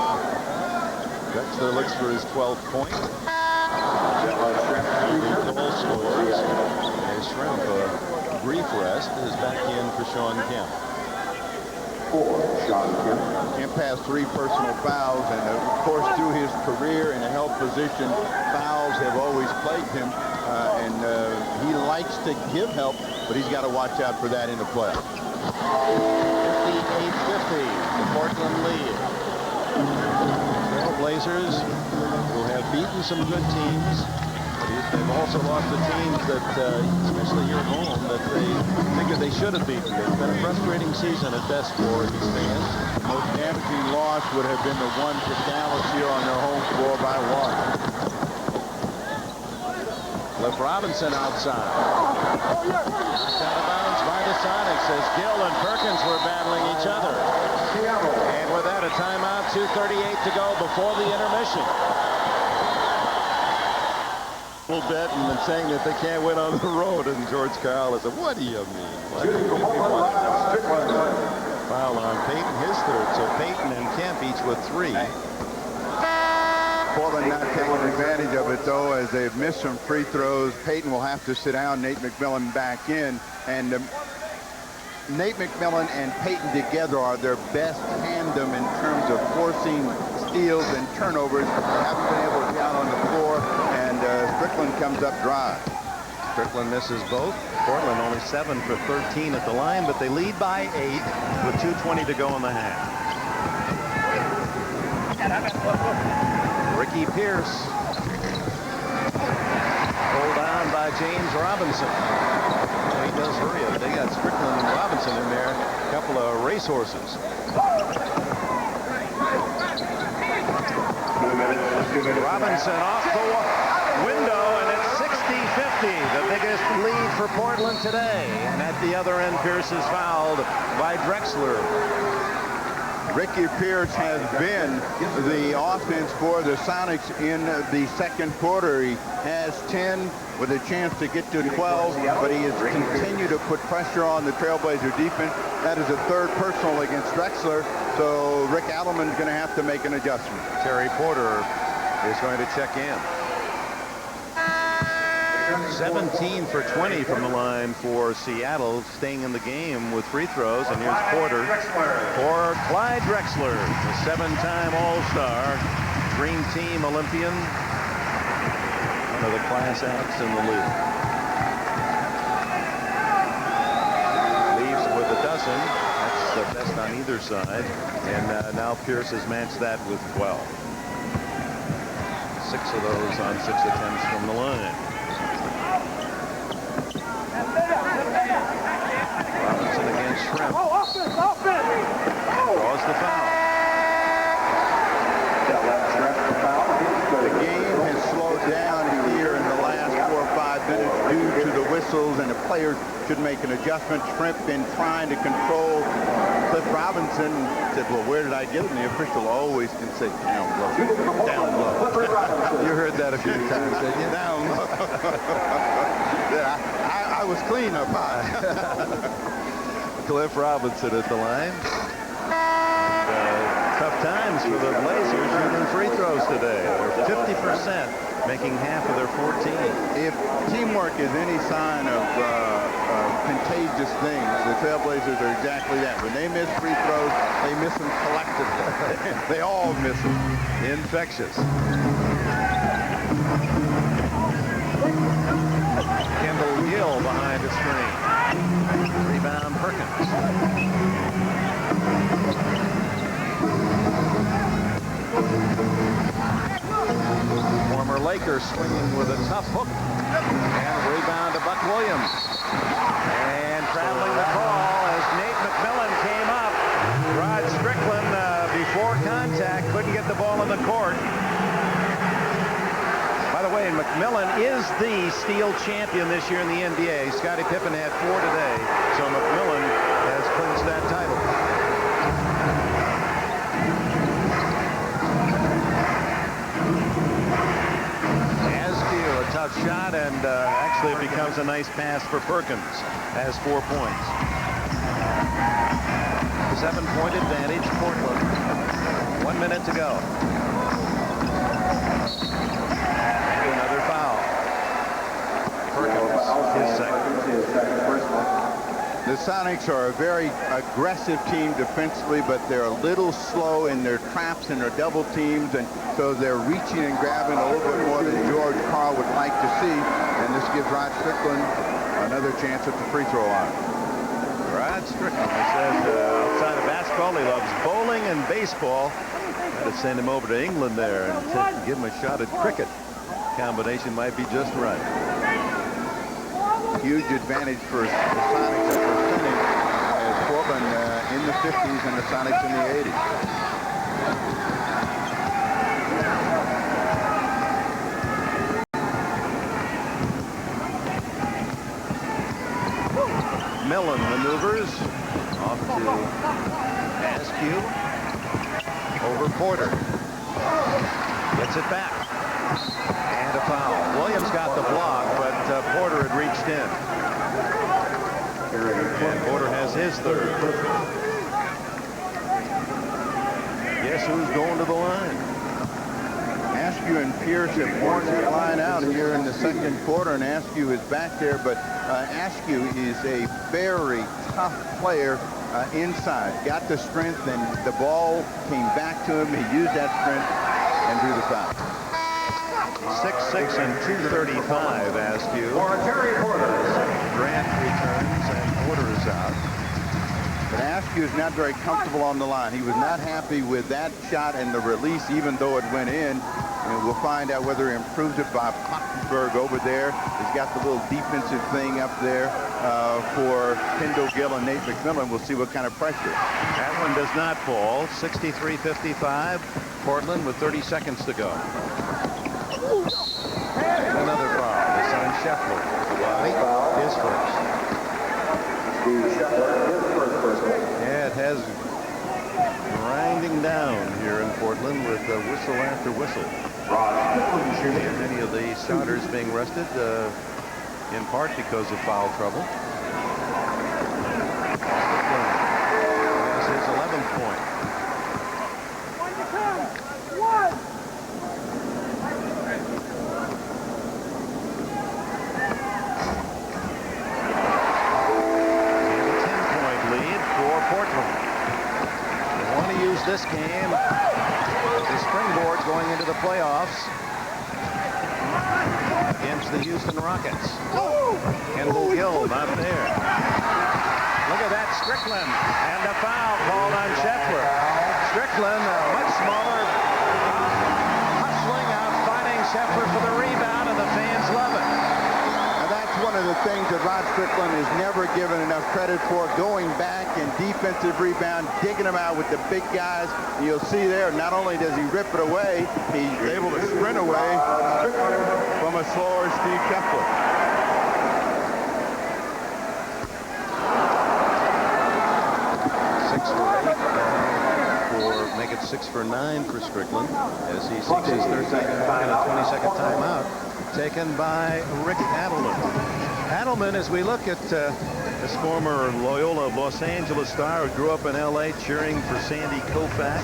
A: Drexler looks for his 12th point. The goal scores. And Shrimp, brief rest, is back in for Sean Kemp.
B: Kemp has 3 personal fouls, and of course through his career in a help position, fouls have always plagued him, and he likes to give help, but he's got to watch out for that in the play.
A: 58-50, the Portland lead. Blazers, who have beaten some good teams. They've also lost to teams that, especially here at home, that they figured they should have beaten. It's been a frustrating season at best for these fans.
B: The most damaging loss would have been the one to Dallas here on their home floor by 1.
A: Cliff Robinson outside. Knocked out of bounds by the Sonics as Gill and Perkins were battling each other. And with that, a timeout, 2:38 to go before the intermission.
S: a little bit and then saying that they can't win on the road. And George Carl said, what do you mean? Foul on Peyton, his third. So Peyton and Kemp each with 3.
B: Portland not taking advantage of it, though, as they've missed some free throws. Peyton will have to sit down. Nate McMillan back in. And Nate McMillan and Peyton together are their best tandem in terms of forcing steals and turnovers. They haven't been able to get out on the floor, and Strickland comes up dry.
A: Strickland misses both. Portland only 7 for 13 at the line, but they lead by 8 with 2:20 to go in the half. Ricky Pierce pulled down by James Robinson. He does hurry up. They got Strickland and Robinson in there, a couple of racehorses. Robinson off the window, and it's 60-50, the biggest lead for Portland today. And at the other end, Pierce is fouled by Drexler.
B: Ricky Pierce has been the offense for the Sonics in the second quarter. He has 10 with a chance to get to 12, but he has continued to put pressure on the Trailblazer defense. That is a third personal against Drexler, so Rick Alleman's going to have to make an adjustment.
A: Terry Porter is going to check in. 17 for 20 from the line for Seattle, staying in the game with free throws. And here's Porter for Clyde Drexler, the 7-time All-Star, Dream Team Olympian, one of the class acts in the league. Leaves with a dozen. That's the best on either side. And now Pierce has matched that with 12. 6 of those on 6 attempts from the line. Robinson against Shrimp. Draws the foul.
B: The game has slowed down here in the last 4 or 5 minutes due to the whistles, and the players should make an adjustment. Shrimp been trying to control Cliff Robinson. Said, well, where did I get him? The official always can say down low. Down low.
S: You heard that a few times, didn't you?
B: Down low. Yeah, I was clean up high.
A: Cliff Robinson at the line. Tough times for the Blazers shooting free throws today. They're 50%, making half of their 14.
B: If teamwork is any sign of contagious things, the Trailblazers are exactly that. When they miss free throws, they miss them collectively. They all miss them.
A: Infectious. Kendall Gill behind the screen. Rebound Perkins. Former Laker swinging with a tough hook. And rebound to Buck Williams. And traveling the call as Nate McMillan came up. Rod Strickland, before contact, couldn't get the ball in the court. By the way, McMillan is the steal champion this year in the NBA. Scottie Pippen had 4 today, so McMillan has clinched that title. Askew, a tough shot, and actually it becomes a nice pass for Perkins. Has 4 points. 7-point advantage, Portland. 1 minute to go. Another foul. Perkins, his second.
B: The Sonics are a very aggressive team defensively, but they're a little slow in their traps and their double teams, and so they're reaching and grabbing a little bit more than George Carl would like to see, and this gives Rod Strickland another chance at the free throw line.
A: Rod Strickland, he says outside of basketball, he loves bowling and baseball. Got to send him over to England there and give him a shot at cricket. Combination might be just right.
B: Huge advantage for the Sonics at first inning, as Portland in the 50s and the Sonics in the 80s.
A: Millen maneuvers off to Askew. Over Porter. Gets it back. And a foul. Williams got the block, but Porter had reached in. And Porter has his third. Guess who's going to the line?
B: Askew and Pierce have worn that line out here in the second quarter, and Askew is back there, but Askew is a very tough player inside. Got the strength, and the ball came back to him. He used that strength and drew the foul.
A: 6'6" and 235, Askew. Grant returns, and Porter is out.
B: But Askew is not very comfortable on the line. He was not happy with that shot and the release, even though it went in. And we'll find out whether he improves it by Pottenberg over there. He's got the little defensive thing up there for Kendall Gill and Nate McMillan. We'll see what kind of pressure.
A: That one does not fall. 63-55. Portland with 30 seconds to go. And another foul. It's on Scheffler. His first. Yeah, it has grinding down here in Portland with whistle after whistle. And many of the starters being rested in part because of foul trouble. This is his 11th point. This game is springboard going into the playoffs against the Houston Rockets. Kendall Gill not there. Look at that, Strickland, and a foul called on Scheffler. Strickland, much smaller, hustling out, fighting Scheffler for the rebound, and the fans love it.
B: One of the things that Rod Strickland is never given enough credit for, going back and defensive rebound, digging them out with the big guys. You'll see there, not only does he rip it away, he's able to sprint away from a slower Steve Scheffler.
A: Make it 6 for 9 for Strickland as he seeks his 13th and a 22nd timeout, taken by Rick Adelman. Adelman, as we look at this former Loyola Los Angeles star who grew up in L.A. cheering for Sandy Koufax,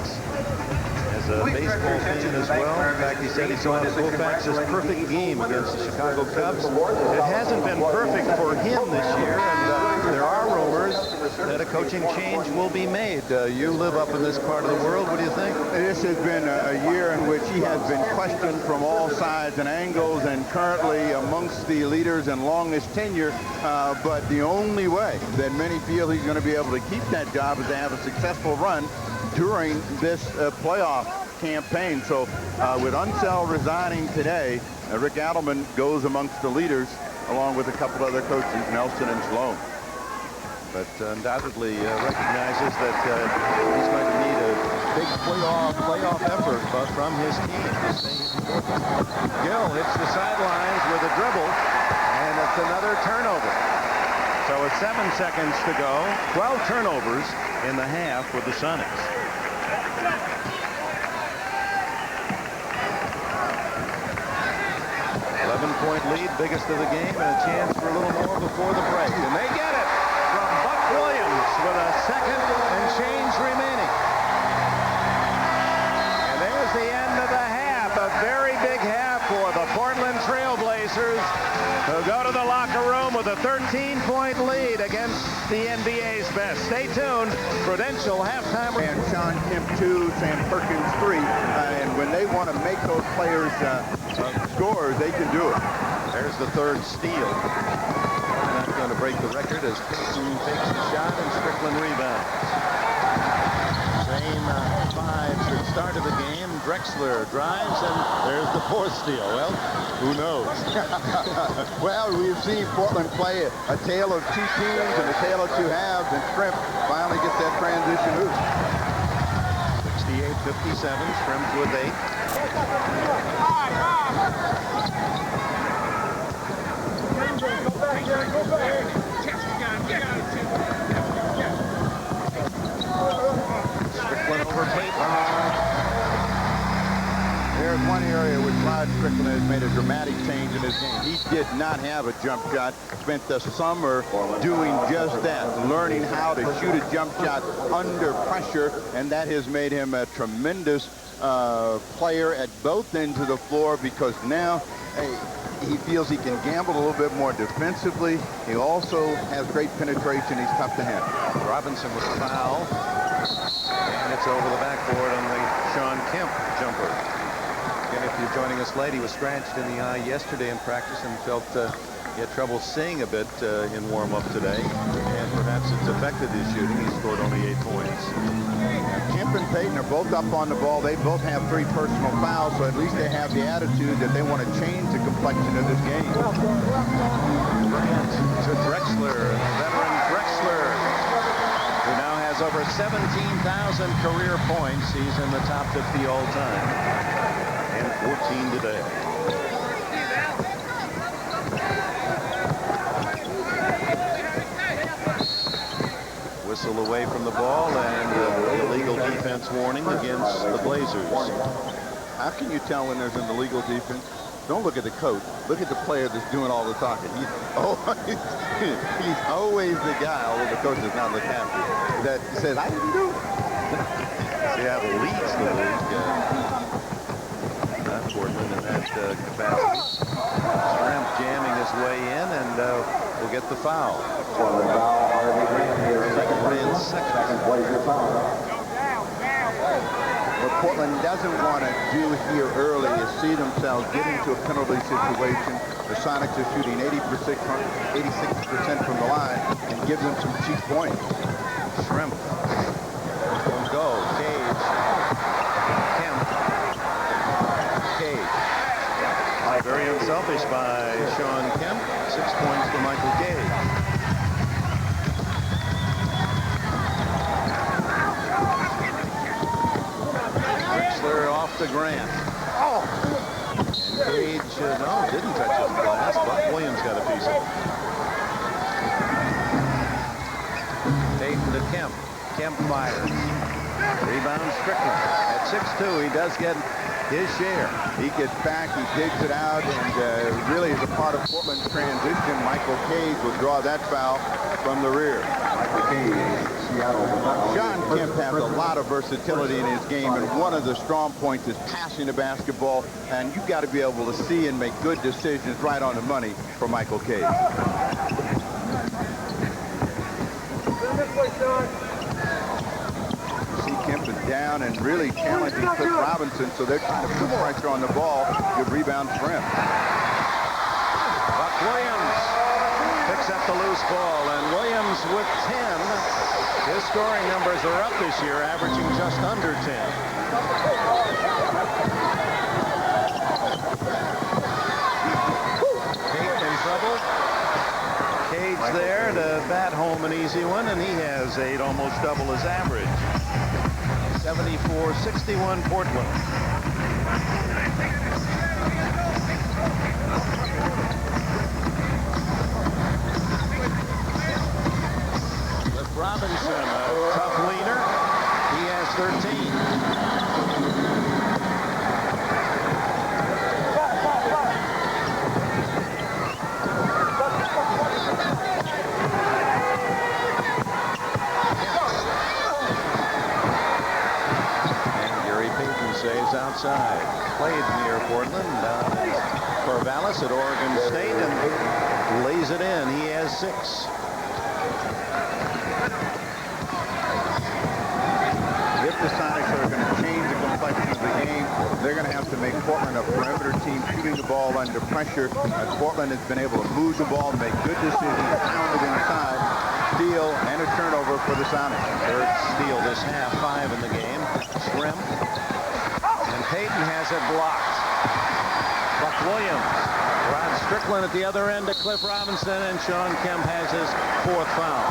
A: as a baseball fan as well. In fact, he said he saw Koufax's perfect game against the Chicago Cubs. It hasn't been perfect for him this year, and there are rumors that a coaching change will be made. You live up in this part of the world. What do you think?
B: This has been a year in which he has been questioned from all sides and angles, and currently amongst the leaders and longest tenure. But the only way that many feel he's going to be able to keep that job is to have a successful run during this playoff campaign. So with Unseld resigning today, Rick Adelman goes amongst the leaders along with a couple other coaches, Nelson and Sloan.
A: But undoubtedly recognizes that he's going to need a big playoff effort from his team. Gill hits the sidelines with a dribble, and it's another turnover. So with 7 seconds to go, 12 turnovers in the half with the Sonics. Point lead, biggest of the game, and a chance for a little more before the break. And they get it from Buck Williams with a second and change remaining. And there's the end of the half, a very big half for the Portland Trailblazers, who go to the locker room with a 13-point lead against the NBA's best. Stay tuned. Prudential halftime.
B: And Sean Kemp 2, Sam Perkins 3. And when they want to make those players scores, they can do it.
A: There's the third steal. Not going to break the record as Payton takes the shot and Strickland rebounds. Same fives at the start of the game. Drexler drives, and there's the fourth steal. Well, who knows?
B: Well, we've seen Portland play a tale of two teams and a tale of two halves, and Shrimp finally gets that transition move.
A: 68-57, Shrimp with 8. Strickland over Payton.
B: There's one area which Rod Rod Strickland has made a dramatic change in his game. He did not have a jump shot. Spent the summer doing just that, learning how to shoot a jump shot under pressure, and that has made him a tremendous player at both ends of the floor, because now he feels he can gamble a little bit more defensively. He also has great penetration. He's tough to handle.
A: Robinson with the foul. And it's over the backboard on the Sean Kemp jumper. Again, if you're joining us late, he was scratched in the eye yesterday in practice and felt he had trouble seeing a bit in warm-up today. And perhaps it's affected his shooting. He scored only 8 points.
B: Kemp and Payton are both up on the ball. They both have 3 personal fouls, so at least they have the attitude that they want to change the complexion of this game.
A: Bryant to Drexler, veteran Drexler, who now has over 17,000 career points. He's in the top 50 all time, and 14 today. Whistle away from the ball, and illegal defense warning against the Blazers.
B: How can you tell when there's an illegal defense? Don't look at the coach. Look at the player that's doing all the talking. He's always the guy, although the coach does not look happy, that says, I didn't do it.
A: Seattle leads the league. Not Portland in that capacity. Shrimp jamming his way in, and will get the foul.
B: What Portland doesn't want to do here early is see themselves get into a penalty situation. The Sonics are shooting 86% from the line, and give them some cheap points.
A: Shrimp won't go. Cage. Kemp. Cage. Very unselfish by Sean Kemp. 6 points to Michael Cage. Off to Grant. Oh! And Cage, no, didn't touch his glass. Buck Williams got a piece of it. Payton to Kemp. Kemp fires. Rebound Strickland. At 6'2", he does get his share.
B: He gets back, he digs it out, and really is a part of Portland's transition. Michael Cage will draw that foul from the rear. Sean Kemp has a lot of versatility in his game, and one of the strong points is passing the basketball, and you've got to be able to see and make good decisions right on the money for Michael Cage. See Kemp is down and really challenging Cliff Robinson, so they're trying to put pressure on the ball. Good rebound for him.
A: Buck Williams picks up the loose ball, and Williams with 10. His scoring numbers are up this year, averaging just under 10. Payton in trouble. Cage there to bat home an easy one, and he has 8, almost double his average. 74-61 Portland. Robinson, a tough leader. He has 13. And Gary Payton saves outside. Played near Portland. Corvallis at Oregon State, and lays it in. He has 6.
B: If the Sonics are going to change the complexion of the game, they're going to have to make Portland a perimeter team shooting the ball under pressure. And Portland has been able to move the ball, make good decisions, pound it inside, steal, and a turnover for the Sonics.
A: Third steal this half, 5 in the game. Shrimp. And Payton has it blocked. Buck Williams. Rod Strickland at the other end to Cliff Robinson, and Sean Kemp has his 4th foul.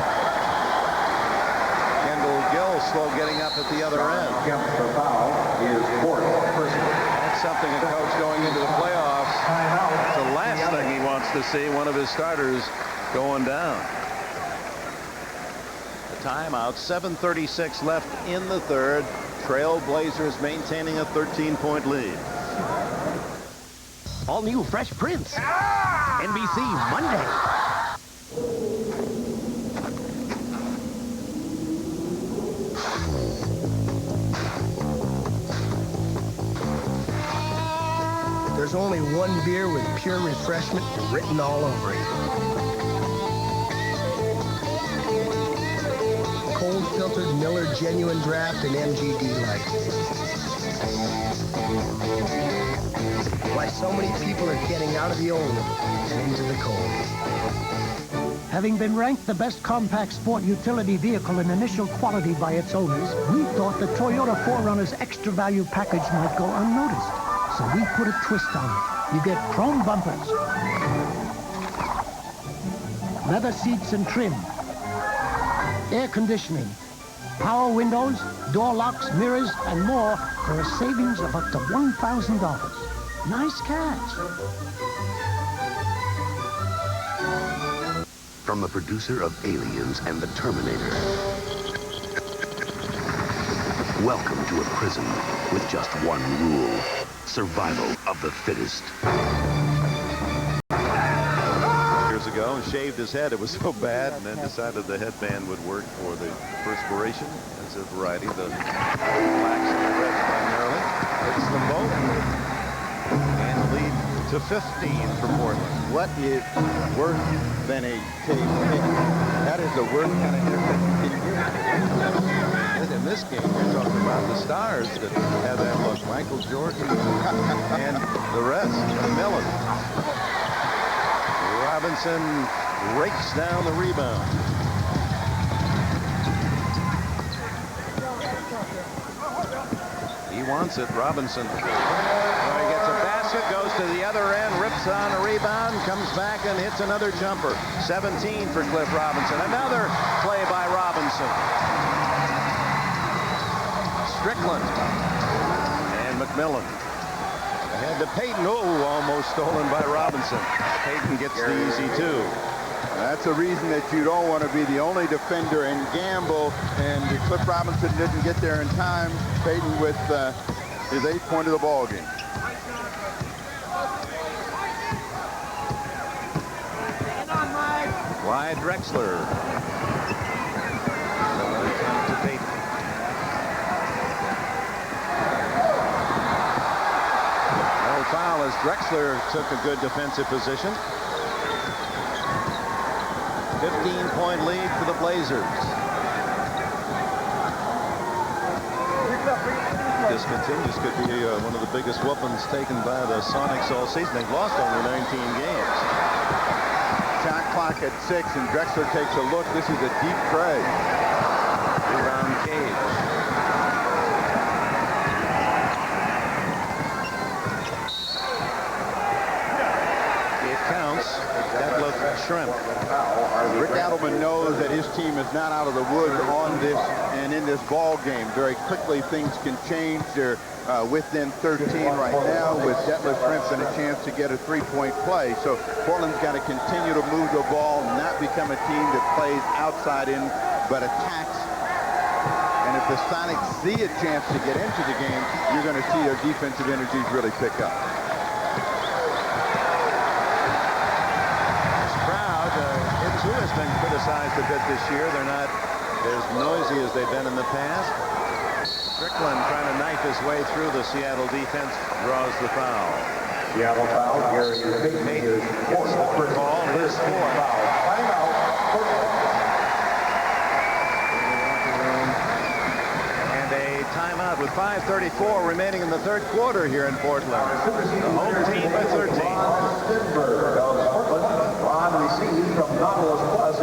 A: Gill slow getting up at the other end. That's something a coach going into the playoffs. It's the last thing he wants to see, one of his starters going down. A timeout, 7:36 left in the third. Trail Blazers maintaining a 13-point lead.
K: All new Fresh Prince. NBC Monday.
T: There's only one beer with pure refreshment written all over it. Cold filtered Miller Genuine Draft and MGD Light. Why so many people are getting out of the old and into the cold.
U: Having been ranked the best compact sport utility vehicle in initial quality by its owners, we thought the Toyota 4Runner's extra value package might go unnoticed. So we put a twist on it. You get chrome bumpers, leather seats and trim, air conditioning, power windows, door locks, mirrors, and more for a savings of up to $1,000. Nice catch.
C: From the producer of Aliens and the Terminator. Welcome to a prison with just one rule. Survival of the fittest.
A: Years ago, and shaved his head. It was so bad, and then decided the headband would work for the perspiration. It's a variety of the blacks and the reds primarily. Hits them both. And the lead to 15 for Portland.
B: What is worse than a tape pick? That is the worst kind of haircut you can get.
A: In this game, you're talking about the stars that have that look. Michael Jordan and the rest. Millen. Robinson rakes down the rebound. He wants it, Robinson. He gets a basket, goes to the other end, rips on a rebound, comes back and hits another jumper. 17 for Cliff Robinson. Another play by Robinson. Strickland and McMillan. Ahead to Payton. Oh, almost stolen by Robinson. Payton gets the easy two.
B: That's a reason that you don't want to be the only defender and gamble. And Cliff Robinson didn't get there in time. Payton with his 8th point of the ball game.
A: Wide Drexler. To Payton. Foul as Drexler took a good defensive position. 15-point lead for the Blazers. This continues, could be one of the biggest whoopings taken by the Sonics all season. They've lost only 19 games.
B: Shot clock at 6, and Drexler takes a look. This is a deep tray.
A: Rebound Cage. Shrimp.
B: Rick Adelman knows that his team is not out of the woods on this and in this ball game. Very quickly things can change. They're within 13 right now with Detlef Schrempf and a chance to get a 3-point play. So Portland's got to continue to move the ball, not become a team that plays outside in, but attacks. And if the Sonics see a chance to get into the game, you're going to see their defensive energies really pick up.
A: Too has been criticized a bit this year. They're not as noisy as they've been in the past. Strickland trying to knife his way through the Seattle defense, draws the foul.
R: Seattle foul, Gary
A: Payton gets the ball, his 4th. And a timeout with 5:34 remaining in the 3rd quarter here in Portland. The home team by 13.
R: On receive from Nautilus Plus.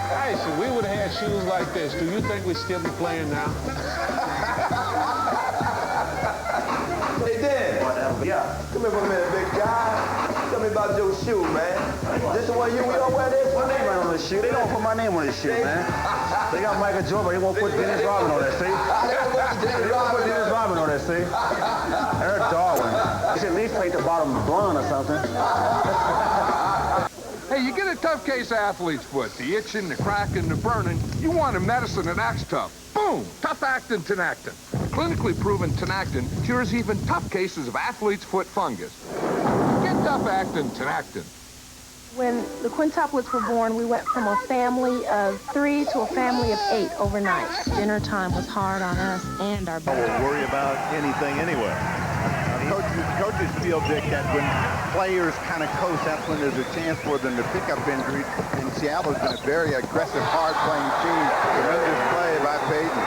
V: Hey, so we would have had shoes like this. Do you think we'd still be playing now?
K: Hey, Dan. Yeah. Come here for a minute, big guy. Tell me about your shoe, man. This the one we don't wear this? My name right on this shoe. They don't put my name on this shoe, man. They got Michael Jordan, but they won't put Dennis Rodman on that, see? They won't put Dennis Rodman on that, see? Eric Darwin. You should at least paint the bottom blonde or something.
H: Hey, you get a tough case athlete's foot, the itching, the cracking, the burning. You want a medicine that acts tough. Boom! Tough actin, Tinactin. Clinically proven Tinactin cures even tough cases of athlete's foot fungus. Get tough-actin Tinactin.
F: When the quintuplets were born, we went from a family of 3 to a family of 8 overnight. Dinner time was hard on us and our babies.
A: Don't worry about anything anyway.
B: Coaches feel, Dick, that when players kind of coast, that's when there's a chance for them to pick up injuries. And Seattle's been a very aggressive, hard-playing team. Tremendous play by Peyton.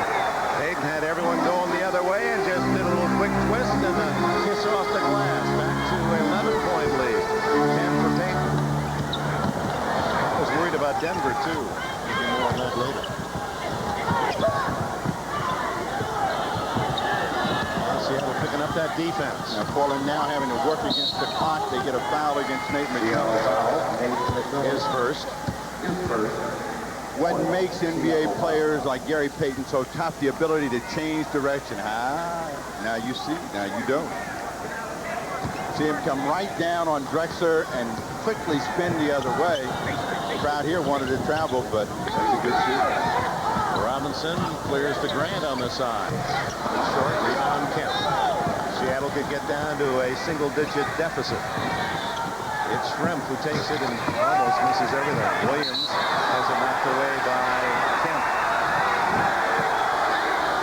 A: Peyton had everyone going the other way and just did a little quick twist and a kiss off the glass. Back to 11-point lead. 10 for Peyton. I was worried about Denver, too. More on that later. Seattle picking up that defense.
B: Now, Portland now having to work against the clock. They get a foul against Nate McMillan.
A: His first.
B: What makes NBA players like Gary Payton so tough? The ability to change direction. Now you see, now you don't. See him come right down on Drexler and quickly spin the other way. The crowd here wanted to travel, but that's a good shoot.
A: Robinson clears the Grant on the side. Short rebound Kemp. Seattle could get down to a single-digit deficit. It's Schrempf who takes it and almost misses everything. Williams has it knocked away by Kemp.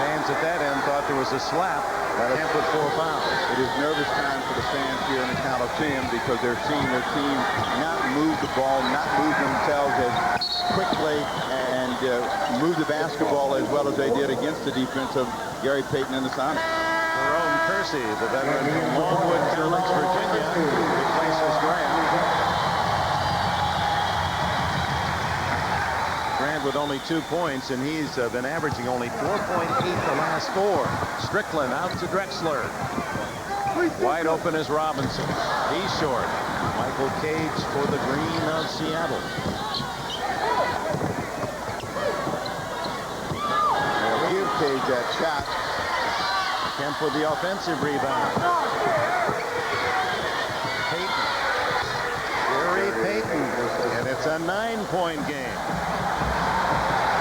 A: Fans at that end thought there was a slap. Kemp with 4 fouls.
B: It is nervous time for the fans here in the Coliseum because they're seeing their team not move the ball, not move themselves as quickly and move the basketball as well as they did against the defense of Gary Payton and the Sonics.
A: Jerome Kersey, the veteran from Longwood College, Virginia, replaces Grant. Grant with only 2 points, and he's been averaging only 4.8 the last 4. Strickland out to Drexler. Wide open is Robinson. He's short. Michael Cage for the green of Seattle.
B: They'll give Cage that shot.
A: Kemp with the offensive rebound. Payton. Gary Payton. And it's a 9-point game.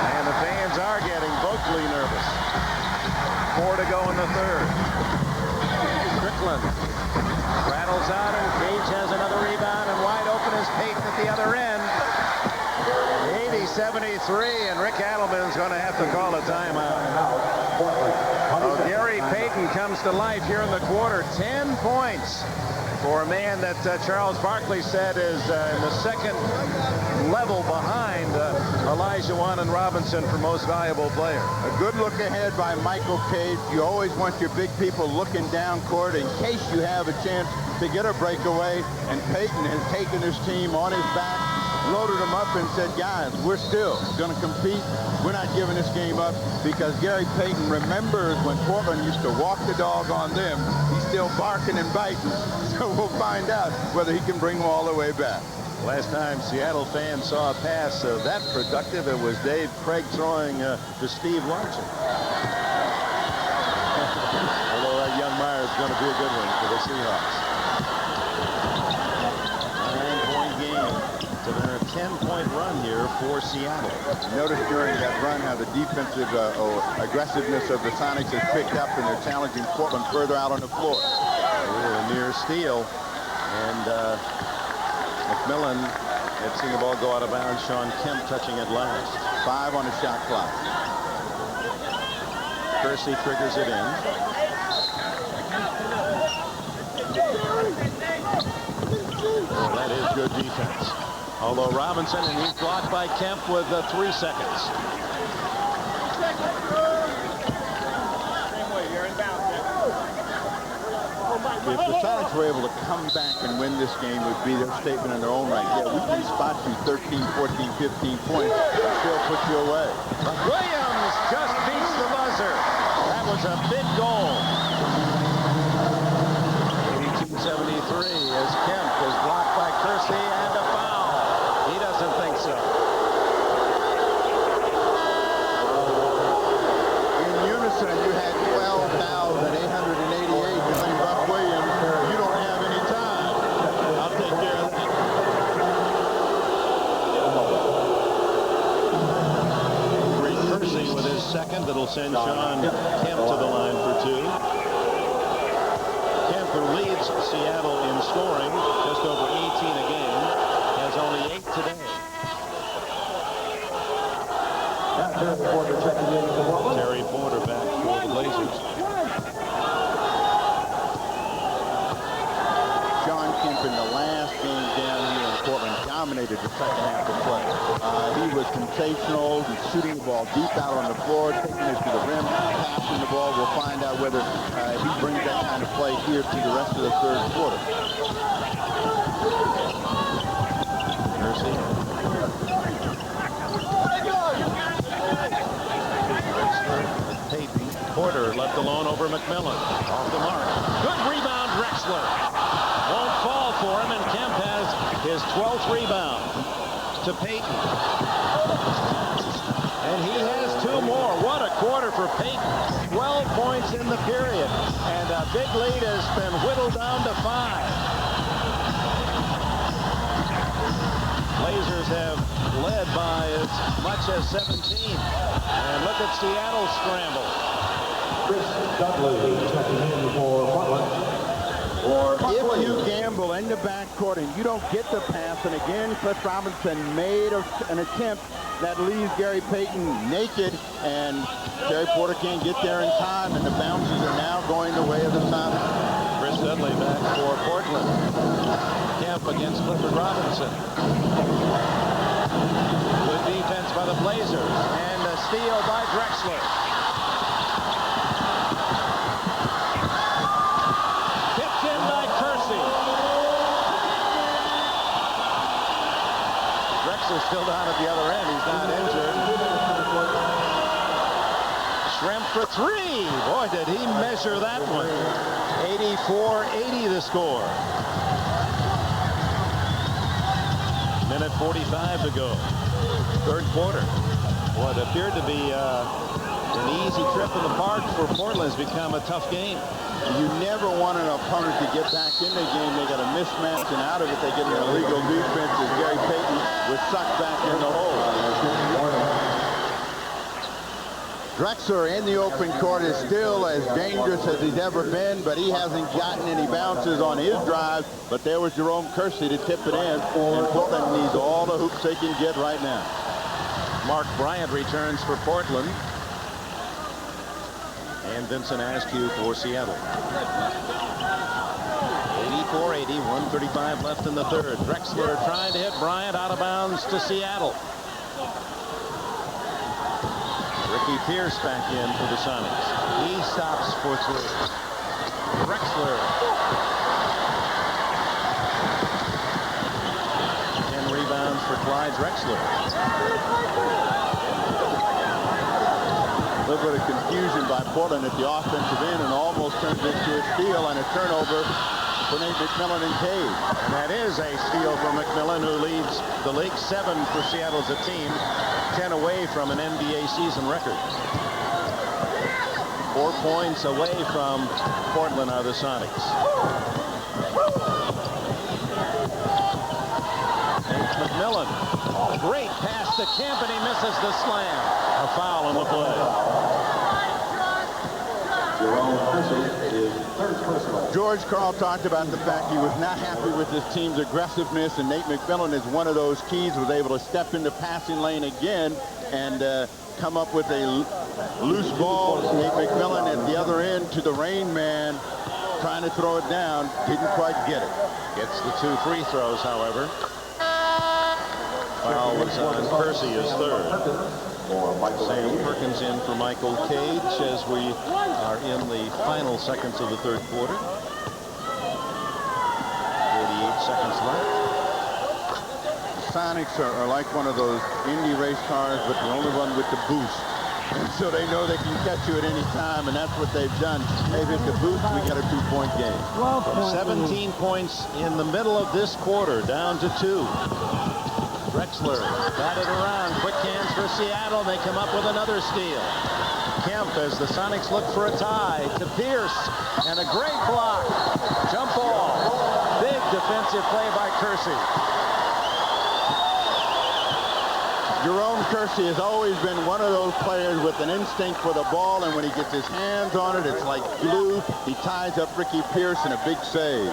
A: And the fans are getting vocally nervous. 4 to go in the third. Strickland rattles out, and Cage has another rebound, and wide open is Payton at the other end. 80-73, and Rick Adelman's going to have to call a timeout. Oh, Gary Payton comes to life here in the quarter. 10 points for a man that Charles Barkley said is in the second level behind Elijah Wan and Robinson for most valuable player.
B: A good look ahead by Michael Cage. You always want your big people looking down court in case you have a chance to get a breakaway. And Payton has taken his team on his back, loaded them up and said, guys, we're still going to compete. We're not giving this game up, because Gary Payton remembers when Portland used to walk the dog on them. He's still barking and biting. So we'll find out whether he can bring them all the way back.
A: Last time Seattle fans saw a pass that productive, it was Dave Craig throwing to Steve Larson. Although that young Meyer is going to be a good one for the Seahawks. 9-point game to their 10-point run here for Seattle.
B: Notice during that run how the defensive aggressiveness of the Sonics has picked up, and they're challenging Portland further out on the floor.
A: A near steal, and McMillan had seen the ball go out of bounds. Sean Kemp touching it last.
B: 5 on the shot clock.
A: Kersey triggers it in. Oh, that is good defense. Although Robinson, and he's blocked by Kemp with 3 seconds.
B: If the Sonics were able to come back and win this game, would be their statement in their own right. Yeah, we can spot you 13, 14, 15 points, and still put you away.
A: Williams just beats the buzzer. That was a big goal. 82-73 as Kemp is blocked by Kersey and a foul. He doesn't think so.
B: In unison, you had 12,888 going Buck Williams. You don't have any time. I'll take care of that.
A: Kersey with his second second. That'll send Sean Kemp to the line for 2. Kemp, who leads Seattle in scoring, just over 18 a game, has only 8 today. Terry Porter back for the Blazers.
B: Sean Kemp in the last game down here in Portland dominated the second half of play. He was sensational. He's shooting the ball deep out on the floor, taking it to the rim, passing the ball. We'll find out whether he brings that kind of play here through the rest of the third quarter.
A: Mercy. Payton. Porter left alone over McMillan. Off the mark. Good rebound, Drexler. Won't fall for him, and Kemp has his 12th rebound to Payton. And he has 2 more. What a quarter for Payton. 12 points in the period. And a big lead has been whittled down to 5. Blazers have led by as much as 17. And look at Seattle's scramble.
R: Chris Dudley checking in for Portland.
B: If you gamble in the backcourt and you don't get the pass, and again, Cliff Robinson made an attempt that leaves Gary Payton naked, and Terry Porter can't get there in time, and the bounces are now going the way of the Sonics.
A: Chris Dudley back for Portland. Kemp against Clifford Robinson. Good defense by the Blazers, and a steal by Drexler. Drexler's still down at the other end. He's not injured. Schrempf for 3. Boy, did he measure that one. 84-80 the score. Minute 45 to go. Third quarter. What appeared to be an easy trip in the park for Portland has become a tough game.
B: You never want an opponent to get back in the game. They got a mismatch, and out of it, they get an illegal defense as Gary Payton was sucked back in the hole. Drexler in the open court is still as dangerous as he's ever been, but he hasn't gotten any bounces on his drive. But there was Jerome Kersey to tip it in, and Portland needs all the hoops they can get right now.
A: Mark Bryant returns for Portland. And Vincent Askew for Seattle. 84-80, 1:35 left in the third. Drexler trying to hit Bryant, out of bounds to Seattle. Ricky Pierce back in for the Sonics. He stops for 3. Drexler. 10 rebounds for Clyde Drexler.
B: A little bit of confusion by Portland at the offensive end, and almost turns into a steal and a turnover for Nate McMillan and Cade.
A: And that is a steal for McMillan, who leads the league. 7 for Seattle as a team, 10 away from an NBA season record. 4 points away from Portland are the Sonics. McMillan, great pass to Kemp, and he misses the slam. A foul on the play.
B: George Karl talked about the fact he was not happy with his team's aggressiveness, and Nate McMillan is one of those keys, was able to step into passing lane again and come up with a loose ball. Nate McMillan at the other end to the Rain Man, trying to throw it down, didn't quite get it.
A: Gets the 2 free throws, however. Foul was on Percy, his third. Sam Perkins in for Michael Cage as we are in the final seconds of the third quarter. 48 seconds left.
B: The Sonics are like one of those Indy race cars, but the only one with the boost. And so they know they can catch you at any time, and that's what they've done. They've hit the boost, we got a 2-point game.
A: 17 points in the middle of this quarter, down to 2. Drexler batted around, quick hands for Seattle. They come up with another steal. Kemp as the Sonics look for a tie to Pierce, and a great block. Jump ball. Big defensive play by Kersey.
B: Jerome Kersey has always been one of those players with an instinct for the ball, and when he gets his hands on it, it's like glue. He ties up Ricky Pierce in a big save.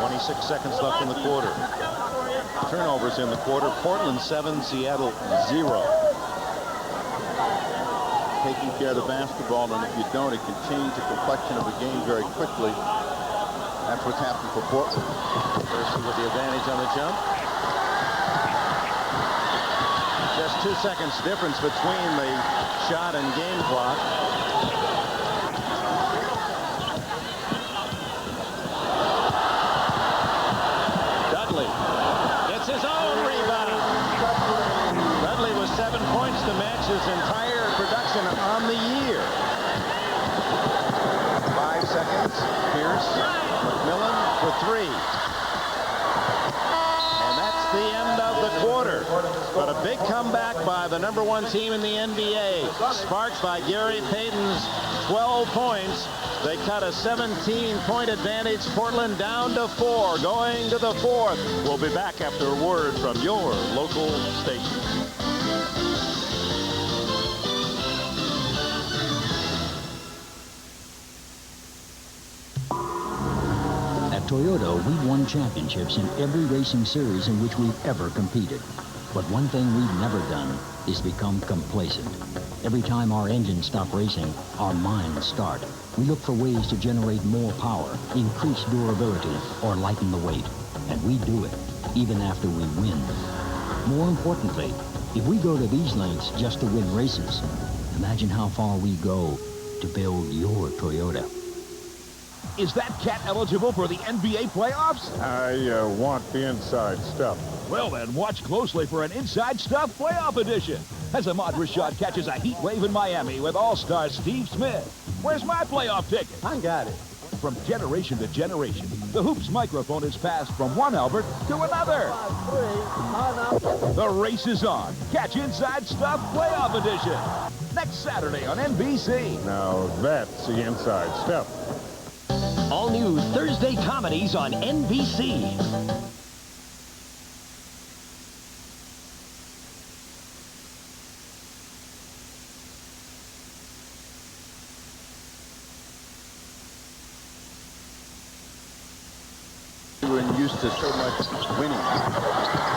A: 26 seconds left in the quarter. Turnovers in the quarter. Portland 7, Seattle 0.
B: Taking care of the basketball, and if you don't, it can change the complexion of a game very quickly. That's what's happened for Portland.
A: Kersey with the advantage on the jump. Just 2 seconds difference between the shot and game clock. Dudley gets his own rebound. Dudley with 7 points to match his entire production on the year. 5 seconds. Pierce, McMillan for 3. The end of the quarter, but a big comeback by the #1 team in the NBA, sparked by Gary Payton's 12 points. They cut a 17-point advantage. Portland down to 4, going to the 4th. We'll be back after a word from your local station.
E: Toyota, we've won championships in every racing series in which we've ever competed. But one thing we've never done is become complacent. Every time our engines stop racing, our minds start. We look for ways to generate more power, increase durability, or lighten the weight. And we do it, even after we win. More importantly, if we go to these lengths just to win races, imagine how far we go to build your Toyota.
G: Is that cat eligible for the NBA playoffs?
V: I want the inside stuff.
G: Well, then watch closely for an Inside Stuff playoff edition. As Ahmad Rashad catches a heat wave in Miami with All-Star Steve Smith. Where's my playoff ticket?
T: I got it.
G: From generation to generation, the Hoops microphone is passed from one Albert to another. The race is on. Catch Inside Stuff playoff edition next Saturday on NBC.
V: Now that's the inside stuff.
W: All new Thursday comedies on NBC.
B: We were used to so much winning.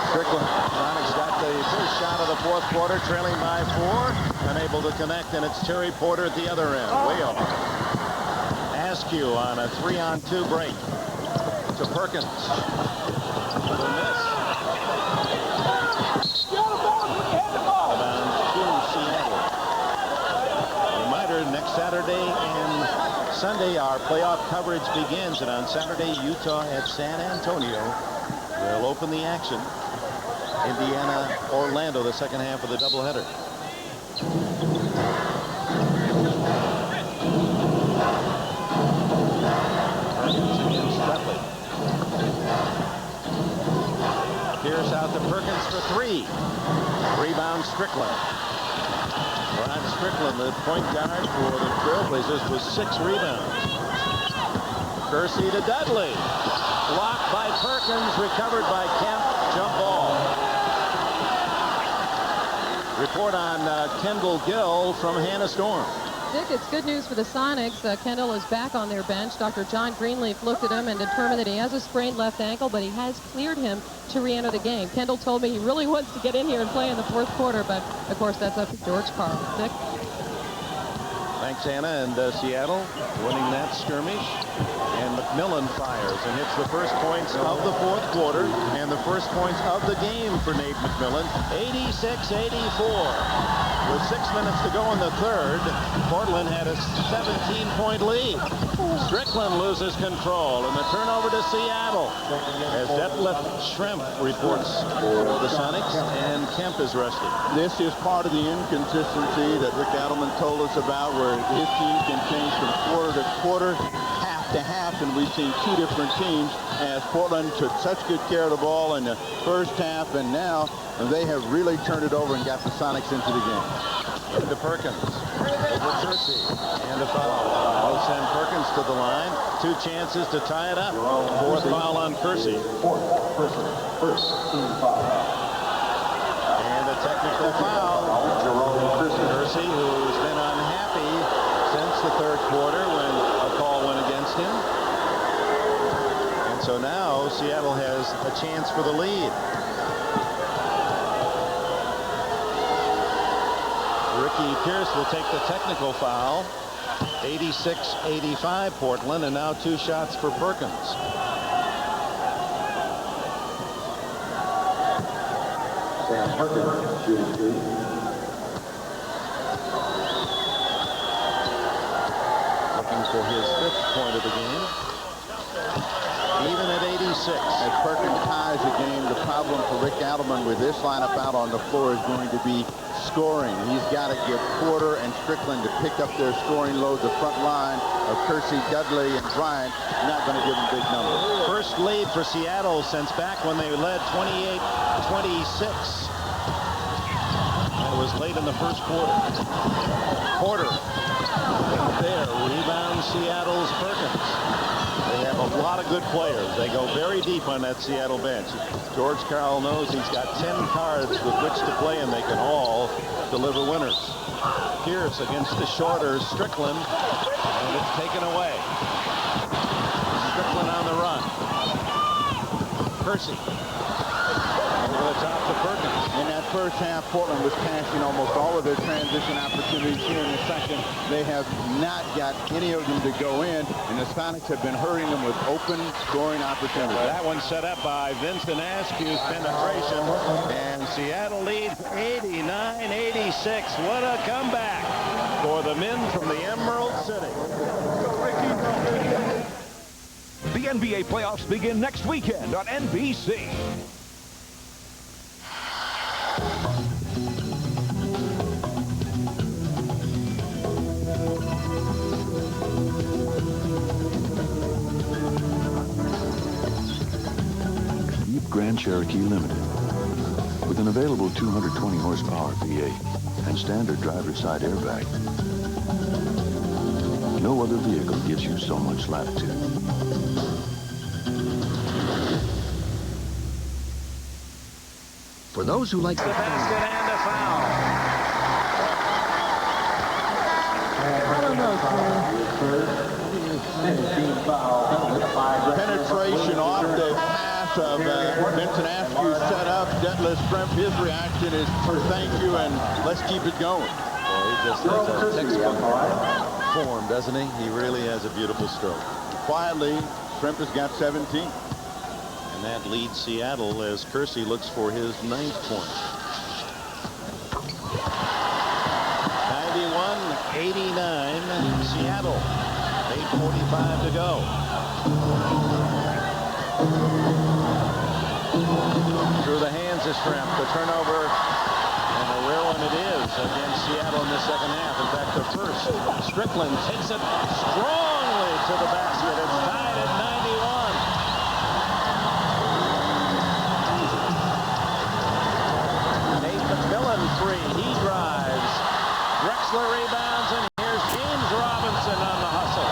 A: Strickland, Sonics got the first shot of the 4th quarter, trailing by 4, unable to connect, and it's Terry Porter at the other end, way off. Askew on a 3-on-2 break to Perkins. The miss. Rebound to Seattle. Reminder, next Saturday and Sunday our playoff coverage begins, and on Saturday Utah at San Antonio will open the action. Indiana, Orlando, the second half of the doubleheader. Pierce out to Perkins for 3. Rebound Strickland. Rod Strickland, the point guard for the Trailblazers, with 6 rebounds. Kersey to Dudley. Blocked by Perkins, recovered by Kemp. Jump ball. Report on Kendall Gill from Hannah Storm.
X: Dick, it's good news for the Sonics. Kendall is back on their bench. Dr. John Greenleaf looked at him and determined that he has a sprained left ankle, but he has cleared him to re-enter the game. Kendall told me he really wants to get in here and play in the 4th quarter, but of course that's up to George Karl. Dick?
A: Thanks, Anna, and Seattle winning that skirmish. And McMillan fires and hits the first points of the 4th quarter and the first points of the game for Nate McMillan. 86-84. With 6 minutes to go in the 3rd, Portland had a 17-point lead. Strickland loses control, and the turnover to Seattle as Detlef Schrempf reports for the Sonics, and Kemp is rested.
B: This is part of the inconsistency that Rick Adelman told us about, where his team can change from quarter to quarter, half to half, and we've seen 2 different teams as Portland took such good care of the ball in the first half, and now they have really turned it over and got the Sonics into the game.
A: Into Perkins, over Kersey, and a foul. That'll send Perkins to the line. 2 chances to tie it up. 4th foul on Kersey.
R: First team foul.
A: And a technical third quarter when a call went against him. And so now Seattle has a chance for the lead. Ricky Pierce will take the technical foul. 86-85 Portland, and now 2 shots for Perkins. Looking for his 5th point of the game. Even at 86.
B: As Perkins ties the game, the problem for Rick Adelman with this lineup out on the floor is going to be scoring. He's got to get Porter and Strickland to pick up their scoring load. The front line of Kersey, Dudley, and Bryant not going to give them big numbers.
A: First lead for Seattle since back when they led 28-26. That was late in the first quarter. Porter there, rebounds Seattle's Perkins. They have a lot of good players. They go very deep on that Seattle bench. George Karl knows he's got 10 cards with which to play, and they can all deliver winners. Pierce against the shorter Strickland, and it's taken away. Strickland on the run. Kersey over the top to Perkins.
B: In that first half, Portland was passing almost all of their transition opportunities. Here in the second, they have not got any of them to go in, and the Sonics have been hurting them with open scoring opportunities.
A: That one set up by Vincent Askew's penetration, and Seattle leads 89-86. What a comeback for the men from the Emerald City.
G: The NBA playoffs begin next weekend on NBC.
D: Grand Cherokee Limited. With an available 220 horsepower V8 and standard driver's side airbag, no other vehicle gives you so much latitude.
W: For those who like the
A: basket and a foul.
U: I don't know,
B: Penetration off the pass of Vincent Askew set up. Detlef Schrempf, his reaction is thank you and let's keep it going.
A: Well, he just has a textbook form, doesn't he? He really has a beautiful stroke.
B: Quietly, Schrempf has got 17.
A: And that leads Seattle as Kersey looks for his 9th point. 91-89 Seattle. 8:45 to go. Through the hands of Schrempf. The turnover, and a rare one it is against Seattle in the second half. In fact, the first. Strickland takes it strongly to the basket. It's tied at 91. Nate McMillan free. He drives. Drexler rebounds, and here's James Robinson on the hustle.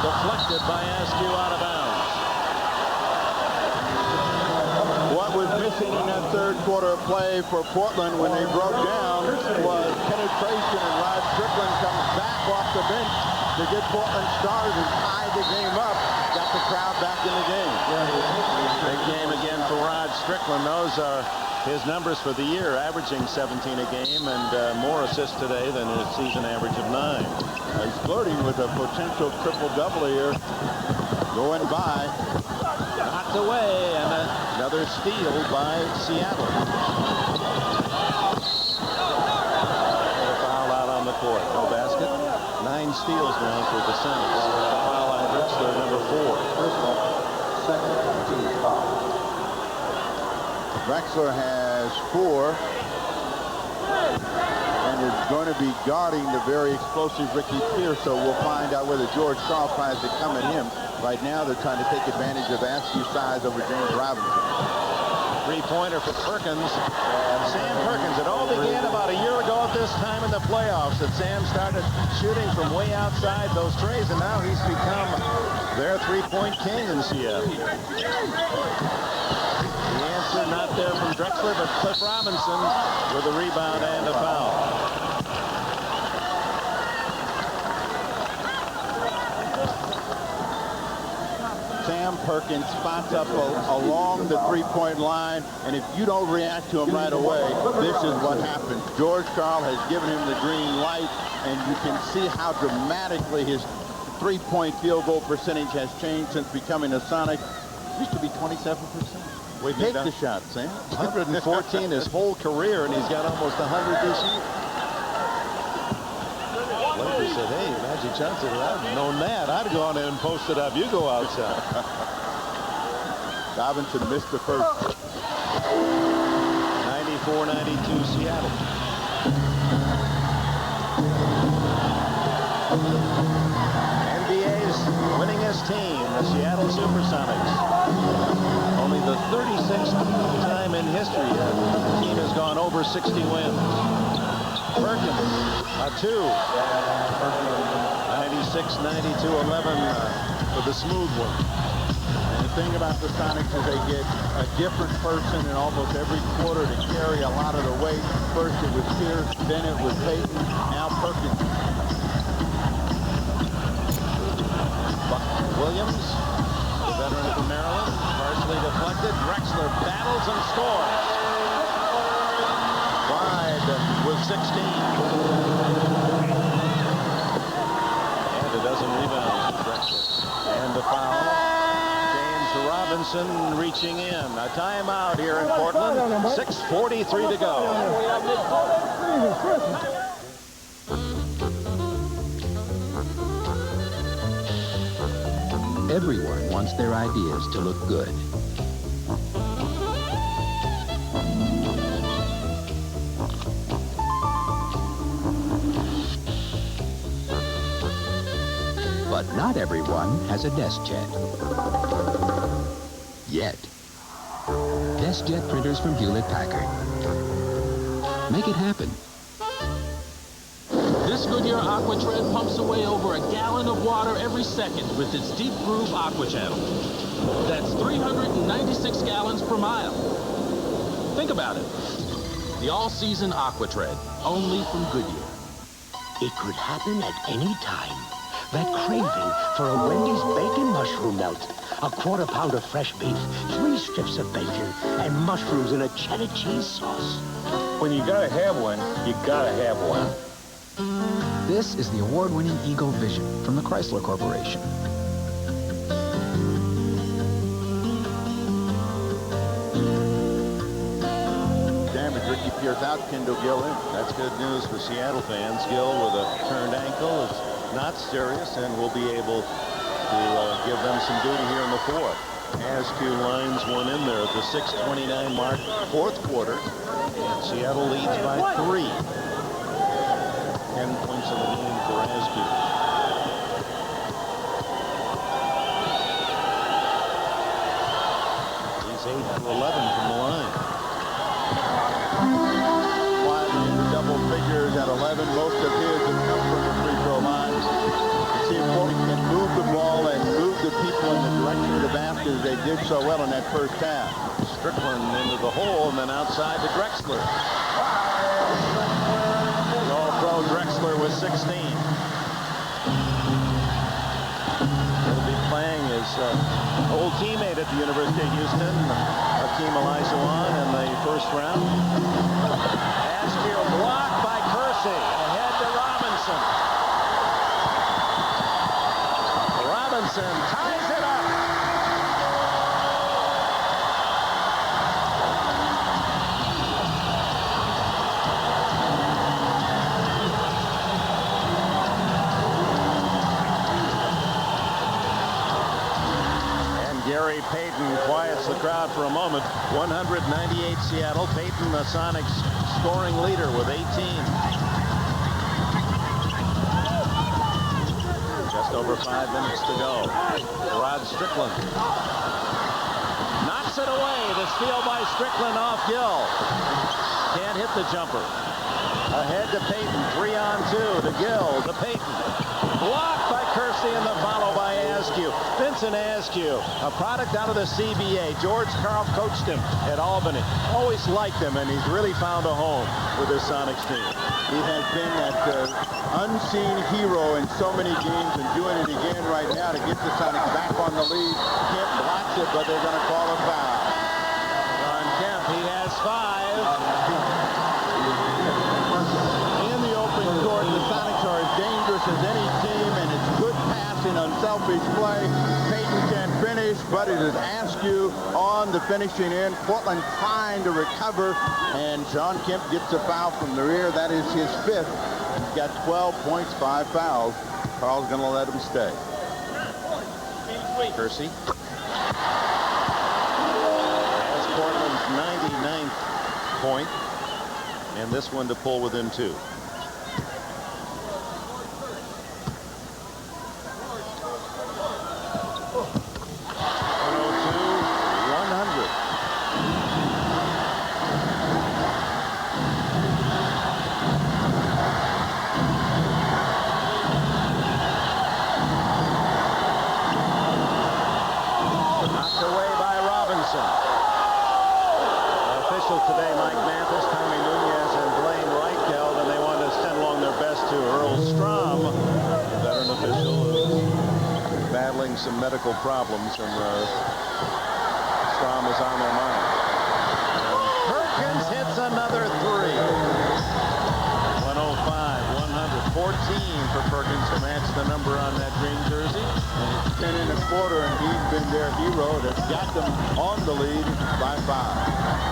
A: Deflected by Askew out of bounds.
B: What was missing in that third quarter of play for Portland when they broke down was penetration, and Rod Strickland comes back off the bench to get Portland started and tie the game up. Got the crowd back in the game.
A: Big game again for Rod Strickland. Those are his numbers for the year, averaging 17 a game and more assists today than his season average of 9.
B: He's flirting with a potential triple-double here. Going by.
A: Knocked away, and another steal by Seattle. A foul out on the court. No basket. 9 steals now for the Sonics. Foul on Drexler, number 4.
B: Drexler has 4 and is going to be guarding the very explosive Ricky Pierce, so we'll find out whether George Karl tries to come at him. Right now they're trying to take advantage of Askew's size over James Robinson.
A: 3-pointer for Perkins. Sam Perkins. It all began about a year ago at this time in the playoffs that Sam started shooting from way outside those trays, and now he's become their 3-point king in Seattle. The answer not there from Drexler, but Cliff Robinson with a rebound and a foul.
B: John Perkins spots up along the three-point line, and if you don't react to him right away, this is what happens. George Karl has given him the green light, and you can see how dramatically his three-point field goal percentage has changed since becoming a Sonic. It used to be 27%. Take the shot, Sam.
S: 114 his whole career, and he's got almost 100 this year. Later said, hey, Magic Johnson, if I'd known that, I'd go on in and post it up. You go outside.
B: Robinson missed the first.
S: 94-92 Seattle. NBA's winningest team, the Seattle SuperSonics. Only the 36th time in history a team has gone over 60 wins. Perkins, a 2. 96-92-11 for the smooth one.
B: And the thing about the Sonics is they get a different person in almost every quarter to carry a lot of the weight. First it was Pierce, then it was Payton, now Perkins.
S: Buck Williams, the veteran from Maryland, partially deflected. Drexler battles and scores. Clyde with 16. And a dozen rebounds for Drexler. And the foul. James Robinson reaching in. A timeout here in Portland. 6:43 to go.
C: Everyone wants their ideas to look good. But not everyone has a desk jet. Yet. Desk jet printers from Hewlett-Packard. Make it happen.
I: This Goodyear AquaTread pumps away over a gallon of water every second with its deep groove aqua channel. That's 396 gallons per mile. Think about it. The all-season AquaTread, only from Goodyear.
W: It could happen at any time. That craving for a Wendy's bacon mushroom melt. A quarter pound of fresh beef, 3 strips of bacon, and mushrooms in a cheddar cheese sauce.
V: When you gotta have one, you gotta have one.
J: This is the award-winning Eagle Vision from the Chrysler Corporation.
B: Damage. Ricky Pierce out, Kendall Gill in.
S: That's good news for Seattle fans. Gill with a turned ankle is not serious and will be able to give them some duty here in the fourth. Askew lines one in there at the 6:29 mark, fourth quarter. And Seattle leads by 3. 10 points in the game for Askew. He's 8 for 11 from the line.
B: Quietly in double figures at 11. Most of his have come from the free throw line. You see if Portland can move the ball and move the people in the direction of the basket as they did so well in that first half.
S: Strickland into the hole and then outside to Drexler. All-pro Drexler with 16. He'll be playing his old teammate at the University of Houston, Hakeem Olajuwon, in the first round. Askew blocked by Kersey. Ahead to Robinson. Robinson ties it up. Gary Payton quiets the crowd for a moment. 198 Seattle. Payton, the Sonics scoring leader with 18. Just over 5 minutes to go. Rod Strickland knocks it away. The steal by Strickland off Gill. Can't hit the jumper. Ahead to Payton. 3-on-2 to Gill to Payton. Blocked by Kersey and the follow by Askew. Vincent Askew, a product out of the CBA. George Karl coached him at Albany. Always liked him, and he's really found a home with his Sonics team.
B: He has been that unseen hero in so many games and doing it again right now to get the Sonics back on the lead. Kemp blocks it, but they're going to call a foul.
A: On Kemp, he has 5.
B: In the open court, the Sonics are as dangerous as any team, and it's good passing, unselfish play. Peyton can't finish, but it is Askew on the finishing end. Portland trying to recover, and Sean Kemp gets a foul from the rear. That is his 5th. He's got 12 points, 5 fouls. Carl's going to let him stay.
A: Kersey has Portland's 99th point, and this one to pull within 2. Today, Mike Mathis, Tommy Nunez, and Blaine Reicheld, and they wanted to send along their best to Earl Strom, a veteran official who's battling some medical problems, and Strom is on their mind. Perkins hits another 3. 105, 114 for Perkins to match the number on that green jersey.
B: And it's 10 1/4, and he's been their hero that's got them on the lead by 5.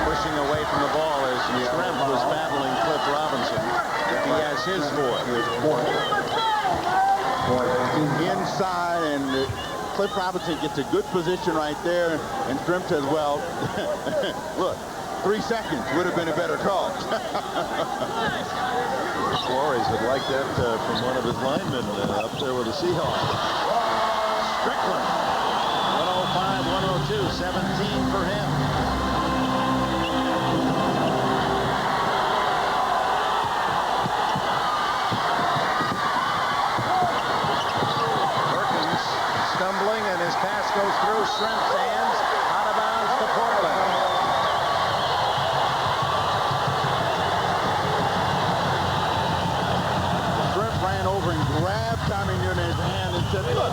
A: Pushing away from the ball as Shrimp was battling Cliff Robinson. He has his 4th.
B: Inside, and Cliff Robinson gets a good position right there, and Shrimp says, well, look, 3 seconds would have been a better call.
A: Flores would like that from one of his linemen up there with the Seahawks. Strickland, 105, 102, 17 for him. Stumbling, and his pass goes through Shrimp's hands, out of bounds to Portland.
B: Shrimp ran over and grabbed Tommy Nunez's hand and said, look,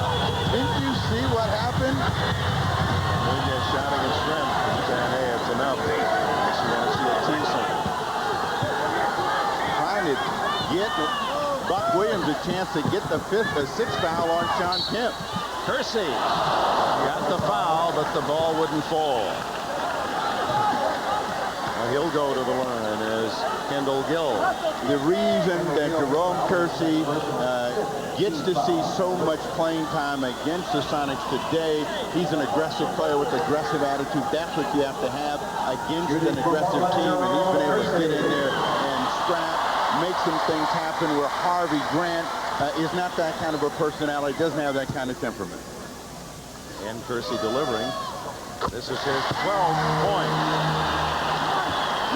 B: didn't you see what happened?
A: Nunez shouting at Shrimp and saying, hey, it's enough. She wants to see a twosome.
B: Trying to get Buck Williams a chance to get the 6th foul on Sean Kemp.
A: Kersey got the foul, but the ball wouldn't fall. Well, he'll go to the line as Kendall Gill.
B: The reason that Jerome Kersey gets to see so much playing time against the Sonics today, he's an aggressive player with aggressive attitude. That's what you have to have against an aggressive team, and he's been able to get in there and scrap, make some things happen where Harvey Grant is not that kind of a personality, doesn't have that kind of temperament.
A: And Kersey delivering. This is his 12th point.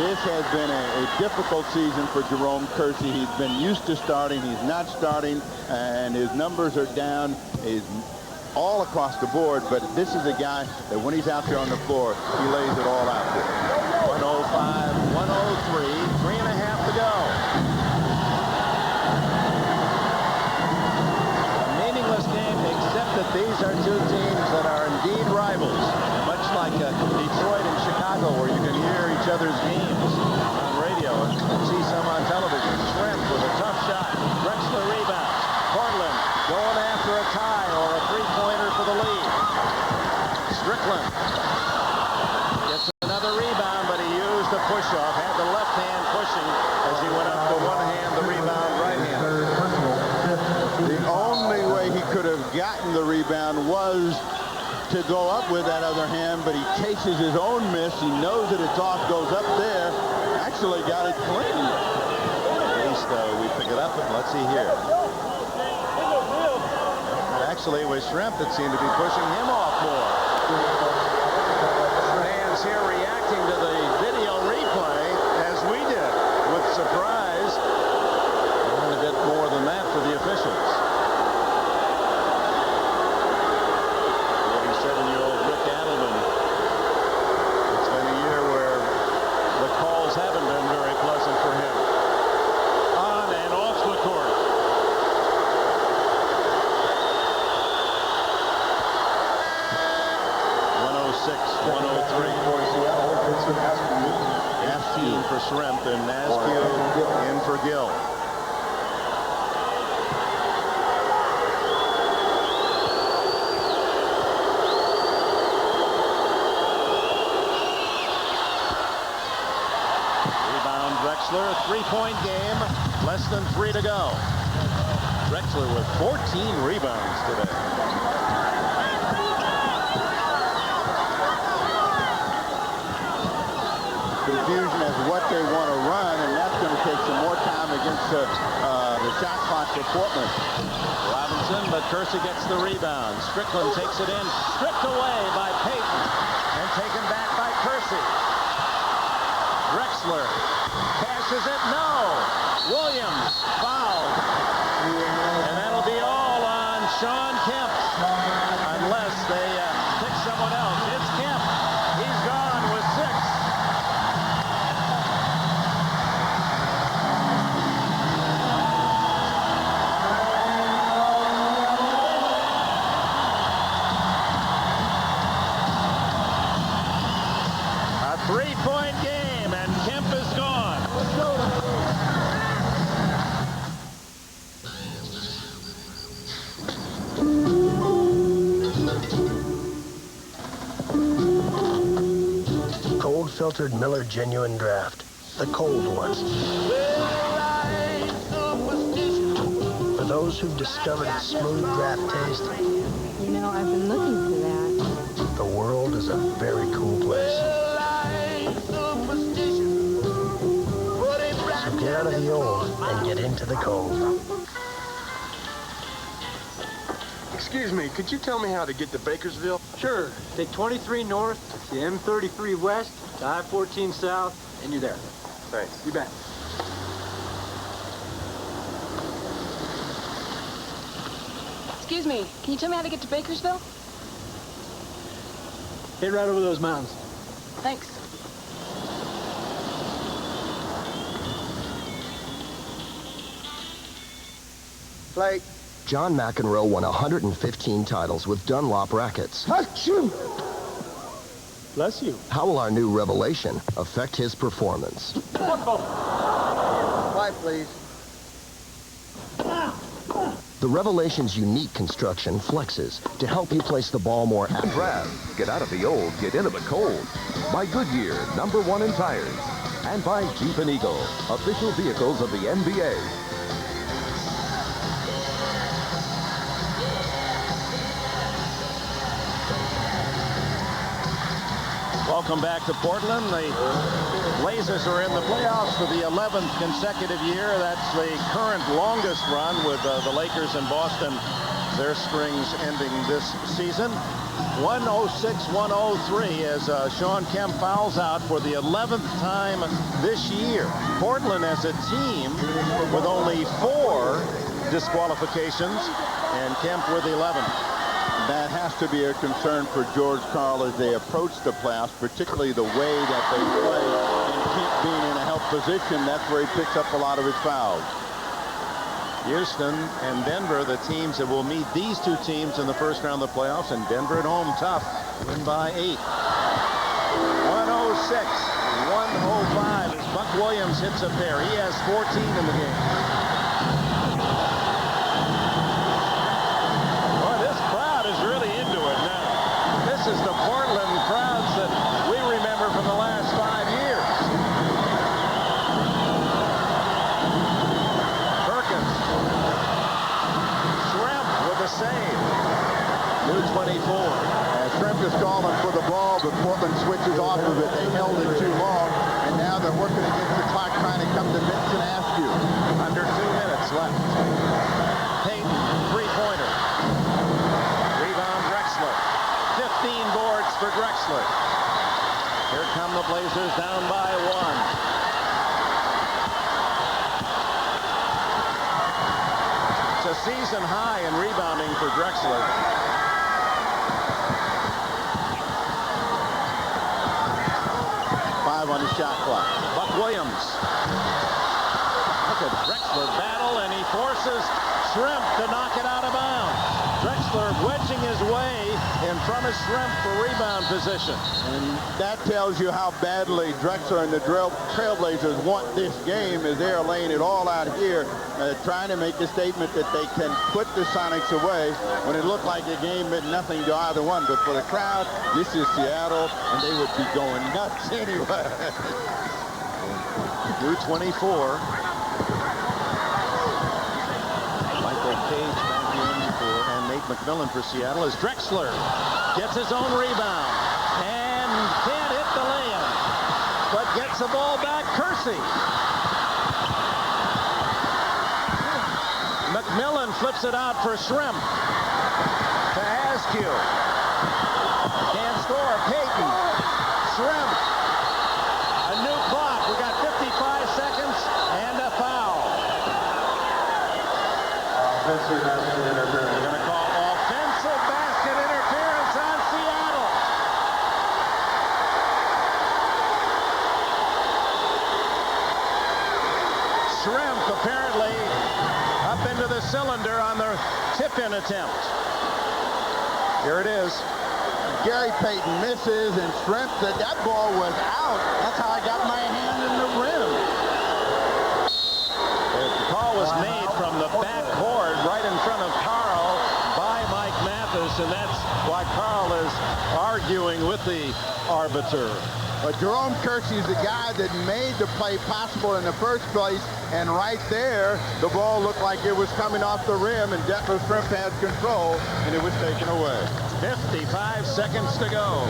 B: This has been a difficult season for Jerome Kersey. He's been used to starting. He's not starting, and his numbers are down. He's all across the board, but this is a guy that when he's out there on the floor, he lays it all out there.
A: 105, 103, 3.5 to go. That these are 2 teams that are indeed rivals, much like Detroit and Chicago, where you can hear each other's games on radio and see some on television. Shrimp with a tough shot. Drexler rebounds. Portland going after a tie or a 3-pointer for the lead. Strickland gets another rebound, but he used the push-off, had the left hand pushing as he went up to one hand, the rebound right hand.
B: The only way he could have gotten the rebound was to go up with that other hand, but he chases his own miss. He knows that it's off, goes up there, actually got it clean.
A: At least we pick it up, and let's see here. Actually, it was Shrimp that seemed to be pushing him off more. Fans here reacting to the video replay as we did, with surprise, and a bit more than that for the officials. 47-year-old Rick Adelman. It's been a year where the calls
S: skill. Rebound Drexler, a three-point game, less than 3 to go. Drexler with 14 rebounds today.
B: Confusion as to what they want to run, and that's going to take some more time against the shot clock for Portland.
S: Robinson, but Kersey gets the rebound. Strickland takes it in, stripped away by Payton, and taken back by Kersey. Drexler cashes it, no! Williams fouled. And that'll be all on Sean Kemp, unless they pick someone else. It's Kemp. He's gone with 6. A 3-point game, and Kemp is gone.
T: Cold filtered Miller Genuine Draft. The cold ones. For those who've discovered its smooth draft taste,
F: You know, I've been looking for that.
T: the world is a very cool place. So get out of the old and get into the cold.
L: Excuse me, could you tell me how to get to Bakersville? Sure. Take 23 north, the M33 west, the I-14 south, and you're there. Thanks. You bet.
M: Excuse me, can you tell me how to get to Bakersville?
L: Head right over those mountains.
M: Thanks.
T: Play. John McEnroe won 115 titles with Dunlop rackets.
L: Bless you.
T: How will our new revelation affect his performance?
K: Five, please.
T: The Revelation's unique construction flexes to help you place the ball more accurately.
N: Brad, get out of the old, get into the cold. By Goodyear, #1 in tires. And by Jeep and Eagle, official vehicles of the NBA.
S: Welcome back to Portland. The Blazers are in the playoffs for the 11th consecutive year. That's the current longest run with the Lakers and Boston. Their strings ending this season. 106-103 as Sean Kemp fouls out for the 11th time this year. Portland as a team with only 4 disqualifications, and Kemp with 11.
B: That has to be a concern for George Karl as they approach the playoffs, particularly the way that they play and keep being in a help position. That's where he picks up a lot of his fouls.
S: Houston and Denver, the teams that will meet these two teams in the first round of the playoffs, and Denver at home tough, win by 8. 106-105 as Buck Williams hits a pair. He has 14 in the game. This is the Portland crowds that we remember from the last 5 years. Perkins. Shrimp with a save. 2:24.
B: Shrimp is calling for the ball, but Portland switches off of it. They held it too long, and now they're working against the clock, trying to come to Vincent Askew.
S: Under 2 minutes left. Payton, three-pointer. Rebound Drexler. 15 boards for Drexler. Here come the Blazers down by 1. It's a season high in rebounding for Drexler.
B: On the shot clock.
S: Buck Williams. Look at Drexler battle, and he forces Shrimp to knock it out of bounds. Drexler wedging his way in front of Shrimp for rebound position.
B: And that tells you how badly Drexler and the Trailblazers want this game, as they're laying it all out here, trying to make the statement that they can put the Sonics away when it looked like the game meant nothing to either one. But for the crowd, this is Seattle, and they would be going nuts anyway.
S: Through 24. Michael Page back in and Nate McMillan for Seattle as Drexler gets his own rebound and can't hit the lay-in, but gets the ball back. Kersey. McMillan flips it out for Shrimp to Askew. Can't score. Payton. Shrimp. A new clock. We got 55 seconds and a foul.
R: Offensive basket interference.
S: We're going to call offensive basket interference on Seattle. Shrimp apparently up into the cylinder on the tip-in attempt. Here it is.
B: Gary Payton misses, and Shrimp said that ball was out. That's how I got my hand in the rim.
S: The call was made from the backboard right in front of Carl by Mike Mathis, and that's why Carl is arguing with the arbiter.
B: But Jerome Kersey is the guy that made the play possible in the first place, and right there, the ball looked like it was coming off the rim, and Detlef Shrimp had control, and it was taken away.
S: 55 seconds to go.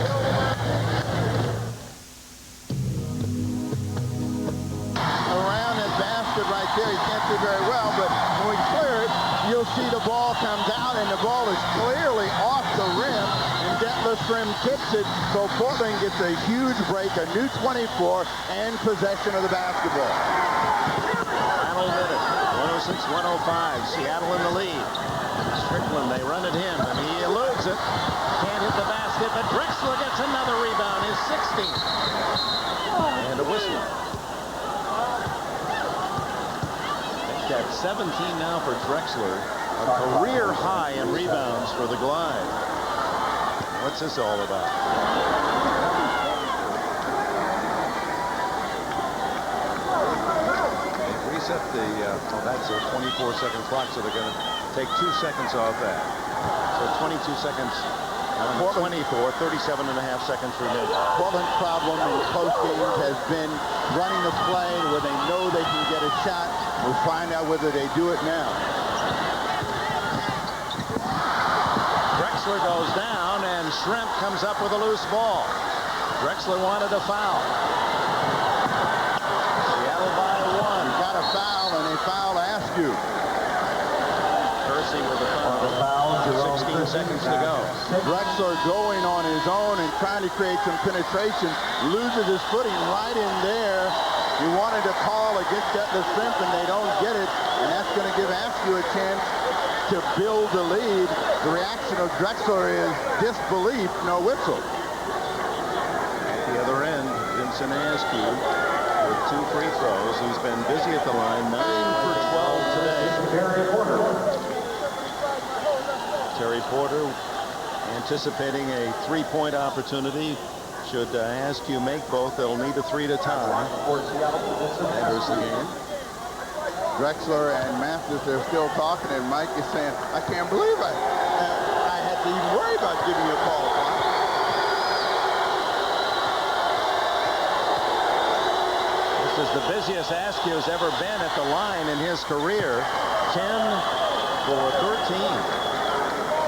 B: Around that basket right there, you can't see very well, but when we clear it, you'll see the ball comes out, and the ball is clearly off the rim, and Detlef Shrimp tips it, so Portland gets a huge break, a new 24, and possession of the basketball.
S: Final minute, 106-105, Seattle in the lead. Strickland, they run at him, and he eludes it. Can't hit the basket, but Drexler gets another rebound, his 16th. And a whistle. That's 17 now for Drexler, a career high in rebounds for the Glide. What's this all about? They've reset the, that's a 24-second clock, so they're going to take 2 seconds off that. So 22 seconds on the 24, 37 and a half seconds remaining.
B: Portland crowd, one of the post games, has been running the play where they know they can get a shot. We'll find out whether they do it now.
S: Drexler goes down, and Shrimp comes up with a loose ball. Drexler wanted a foul. Seattle by 1.
B: Got a foul, and they foul Askew.
S: Kersey with a foul. 16 seconds to go.
B: Drexler going on his own and trying to create some penetration. Loses his footing right in there. He wanted to call against Detlef Shrimp, and they don't get it. And that's going to give Askew a chance to build the lead. The reaction of Drexler is disbelief, no whistle.
S: At the other end, Vincent Askew with 2 free throws. He's been busy at the line, 9 for 12 today. Terry Porter anticipating a 3-point opportunity. Should Askew make both, they'll need a 3 to tie. Enters the game.
B: Drexler and Mathis are still talking, and Mike is saying, I can't believe I had to even worry about giving you a call.
S: This is the busiest Askew's ever been at the line in his career. 10 for 13.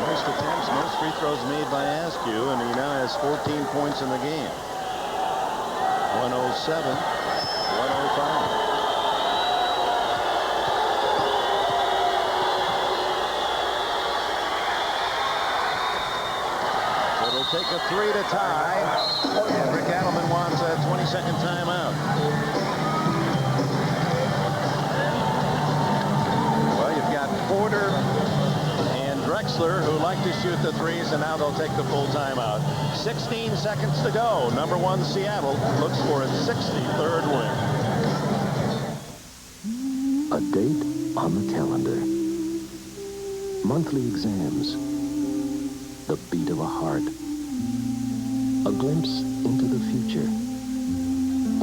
S: Most attempts, most free throws made by Askew, and he now has 14 points in the game. 107, 105. So it'll take a 3 to tie. And Rick Adelman wants a 20-second timeout. Well, you've got Porter and Drexler, who like to shoot the threes, and now they'll take the full timeout. 16 seconds to go. Number 1 Seattle looks for its 63rd win.
C: A date on the calendar. Monthly exams. the beat of a heart, a glimpse into the future.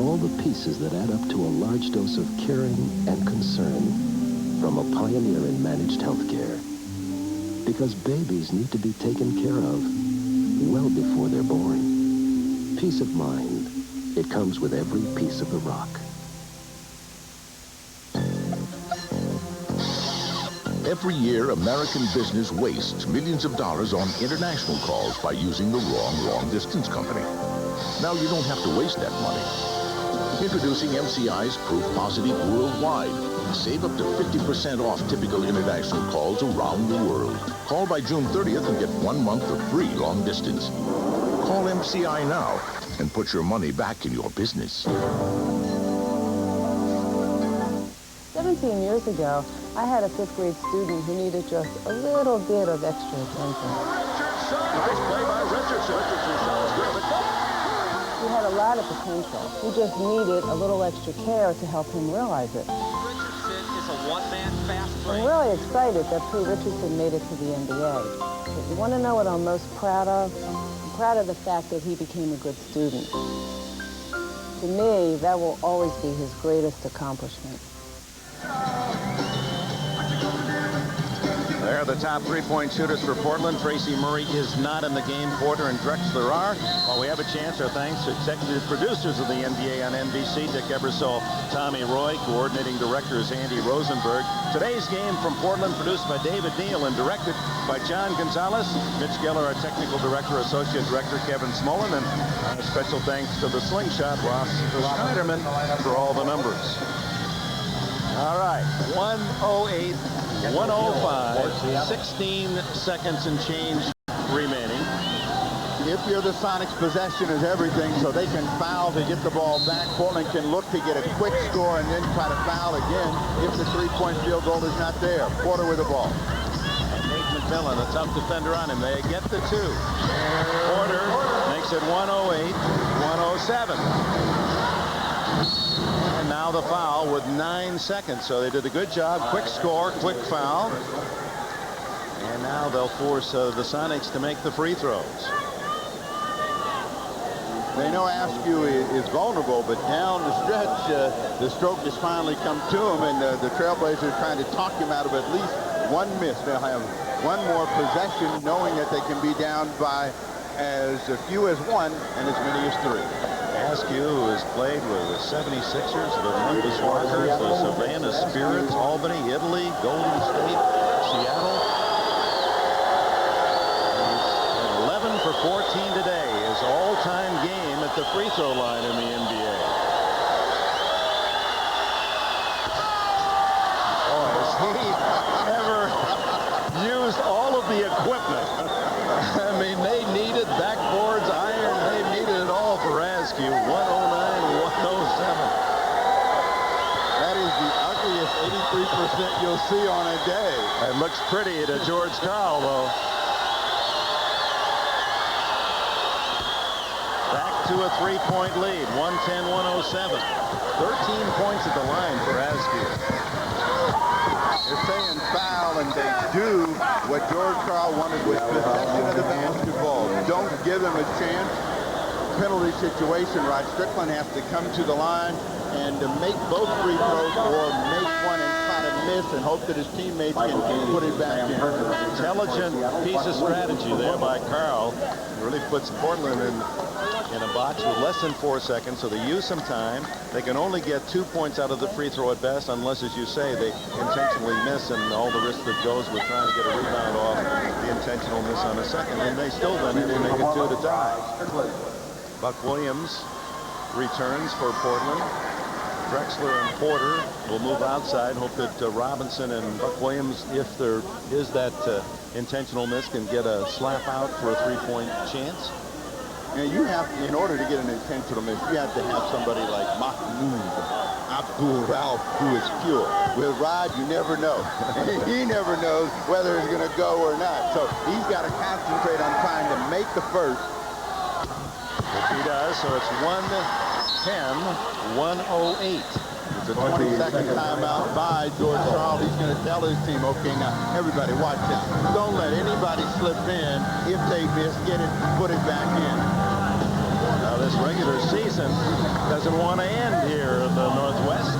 C: All the pieces that add up to a large dose of caring and concern from a pioneer in managed healthcare. Because babies need to be taken care of well before they're born. Peace of mind. It comes with every piece of the rock.
H: Every year, American business wastes millions of dollars on international calls by using the wrong long-distance company. Now you don't have to waste that money. Introducing MCI's Proof Positive Worldwide. Save up to 50% off typical international calls around the world. Call by June 30th and get 1 month of free long distance. Call MCI now and put your money back in your business.
O: 17 years ago, I had a 5th grade student who needed just a little bit of extra attention.
H: Nice play by Richardson.
O: He had a lot of potential. He just needed a little extra care to help him realize it.
P: Richardson is a one-man fast break.
O: I'm really excited that Prue Richardson made it to the NBA. But you want to know what I'm most proud of? I'm proud of the fact that he became a good student. To me, that will always be his greatest accomplishment.
A: They're the top three-point shooters for Portland. Tracy Murray is not in the game. Porter and Drexler are. While we have a chance, our thanks to executive producers of the NBA on NBC, Dick Ebersol, Tommy Roy, coordinating directors Andy Rosenberg. Today's game from Portland, produced by David Neal and directed by John Gonzalez. Mitch Geller, our technical director, associate director Kevin Smolin, and a special thanks to the slingshot Ross Schneiderman for all the numbers. All right, 108, 105, 16 seconds and change remaining.
B: If you're the Sonics, possession is everything, so they can foul to get the ball back. Portland can look to get a quick score and then try to foul again if the three-point field goal is not there. Porter with the ball.
A: And Nate McMillan, a tough defender on him. They get the two. Porter makes it 108, 107. And now the foul with 9 seconds. So they did a good job. Quick score, quick foul. And now they'll force the Sonics to make the free throws.
B: They know Askew is vulnerable, but down the stretch, the stroke has finally come to him, and the Trailblazers trying to talk him out of at least one miss. They'll have one more possession, knowing that they can be down by as few as 1 and as many as 3.
A: Askew, who has played with the 76ers, the Memphis Workers, the Savannah Spirits, Albany, Italy, Golden State, Seattle. He's 11 for 14 today. His all-time game at the free throw line in the NBA. Boy, has he ever used all of the equipment. I mean, they needed backboards, iron, they needed it all for Askew. 109, 107.
B: That is the ugliest 83% you'll see on a day.
A: It looks pretty to George Karl, though. Back to a three-point lead, 110-107. 13 points at the line for Askew.
B: They're saying foul, and they do what George Karl wanted with possession of the basketball. Don't give them a chance. Penalty situation, Rod Strickland has to come to the line and to make both free throws or make one and try to miss and hope that his teammates can put it back in.
A: Intelligent piece of strategy there by Karl. Really puts Portland in a box with less than 4 seconds, so they use some time. They can only get 2 points out of the free throw at best, unless, as you say, they intentionally miss, and all the risk that goes with trying to get a rebound off the intentional miss on a second. And they still then they make it 2 to tie. Buck Williams returns for Portland. Drexler and Porter will move outside. Hope that Robinson and Buck Williams, if there is that intentional miss, can get a slap out for a three-point chance.
B: And you have, in order to get an intentional miss, you have to have somebody like Mahmoud Abdul-Rauf, who is pure. With Rod, you never know. He never knows whether it's going to go or not. So he's got to concentrate on trying to make the first.
A: If he does, so it's 110-108.
B: It's the 22nd timeout by George Charles. He's going to tell his team, okay, now, everybody watch out. Don't let anybody slip in. If they miss, get it, put it back in.
S: Now, this regular season doesn't want to end here in the Northwest.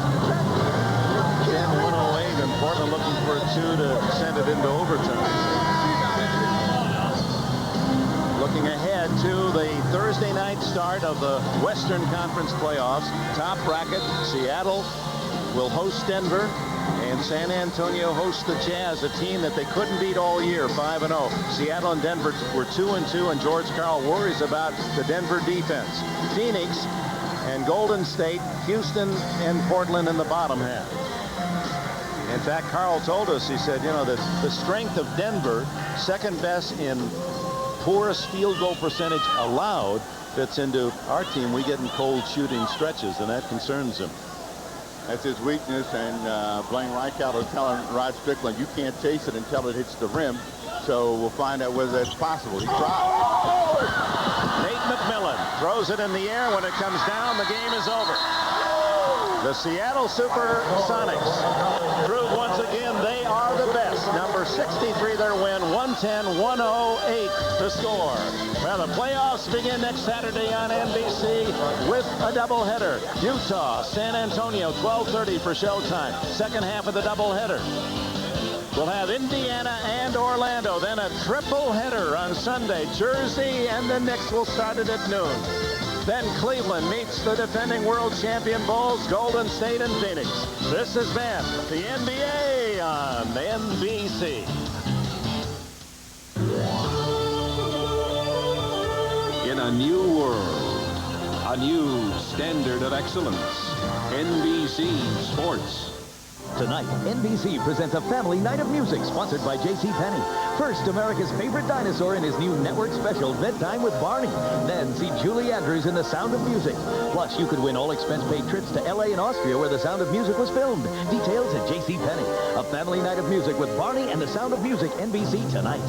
S: 10-108, and Portland looking for a 2 to send it into overtime. Looking ahead to the Thursday night start of the Western Conference playoffs. Top bracket, Seattle will host Denver, and San Antonio hosts the Jazz, a team that they couldn't beat all year, 5-0. Seattle and Denver were 2-2, and George Karl worries about the Denver defense. Phoenix and Golden State, Houston and Portland in the bottom half. In fact, Karl told us, he said, you know, that the strength of Denver, second best in poorest field goal percentage allowed, fits into our team. We get in cold shooting stretches, and that concerns him.
B: That's his weakness, and Blaine Reichelt is telling Rod Strickland, you can't chase it until it hits the rim. So we'll find out whether that's possible. He tried.
S: Nate McMillan throws it in the air. When it comes down, the game is over. The Seattle SuperSonics prove once again they are the best. Number 63 their win, 110-108 to score. Well, the playoffs begin next Saturday on NBC with a doubleheader. Utah, San Antonio, 12:30 for showtime. Second half of the doubleheader. We'll have Indiana and Orlando, then a triple header on Sunday. Jersey and the Knicks will start it at noon. Then Cleveland meets the defending world champion Bulls, Golden State and Phoenix. This has been the NBA on NBC.
E: In a new world, a new standard of excellence, NBC Sports.
G: Tonight, NBC presents a family night of music sponsored by JCPenney. First, America's favorite dinosaur in his new network special, Bedtime with Barney. Then, see Julie Andrews in The Sound of Music. Plus, you could win all expense-paid trips to L.A. and Austria where The Sound of Music was filmed. Details at JCPenney. A family night of music with Barney and The Sound of Music, NBC tonight.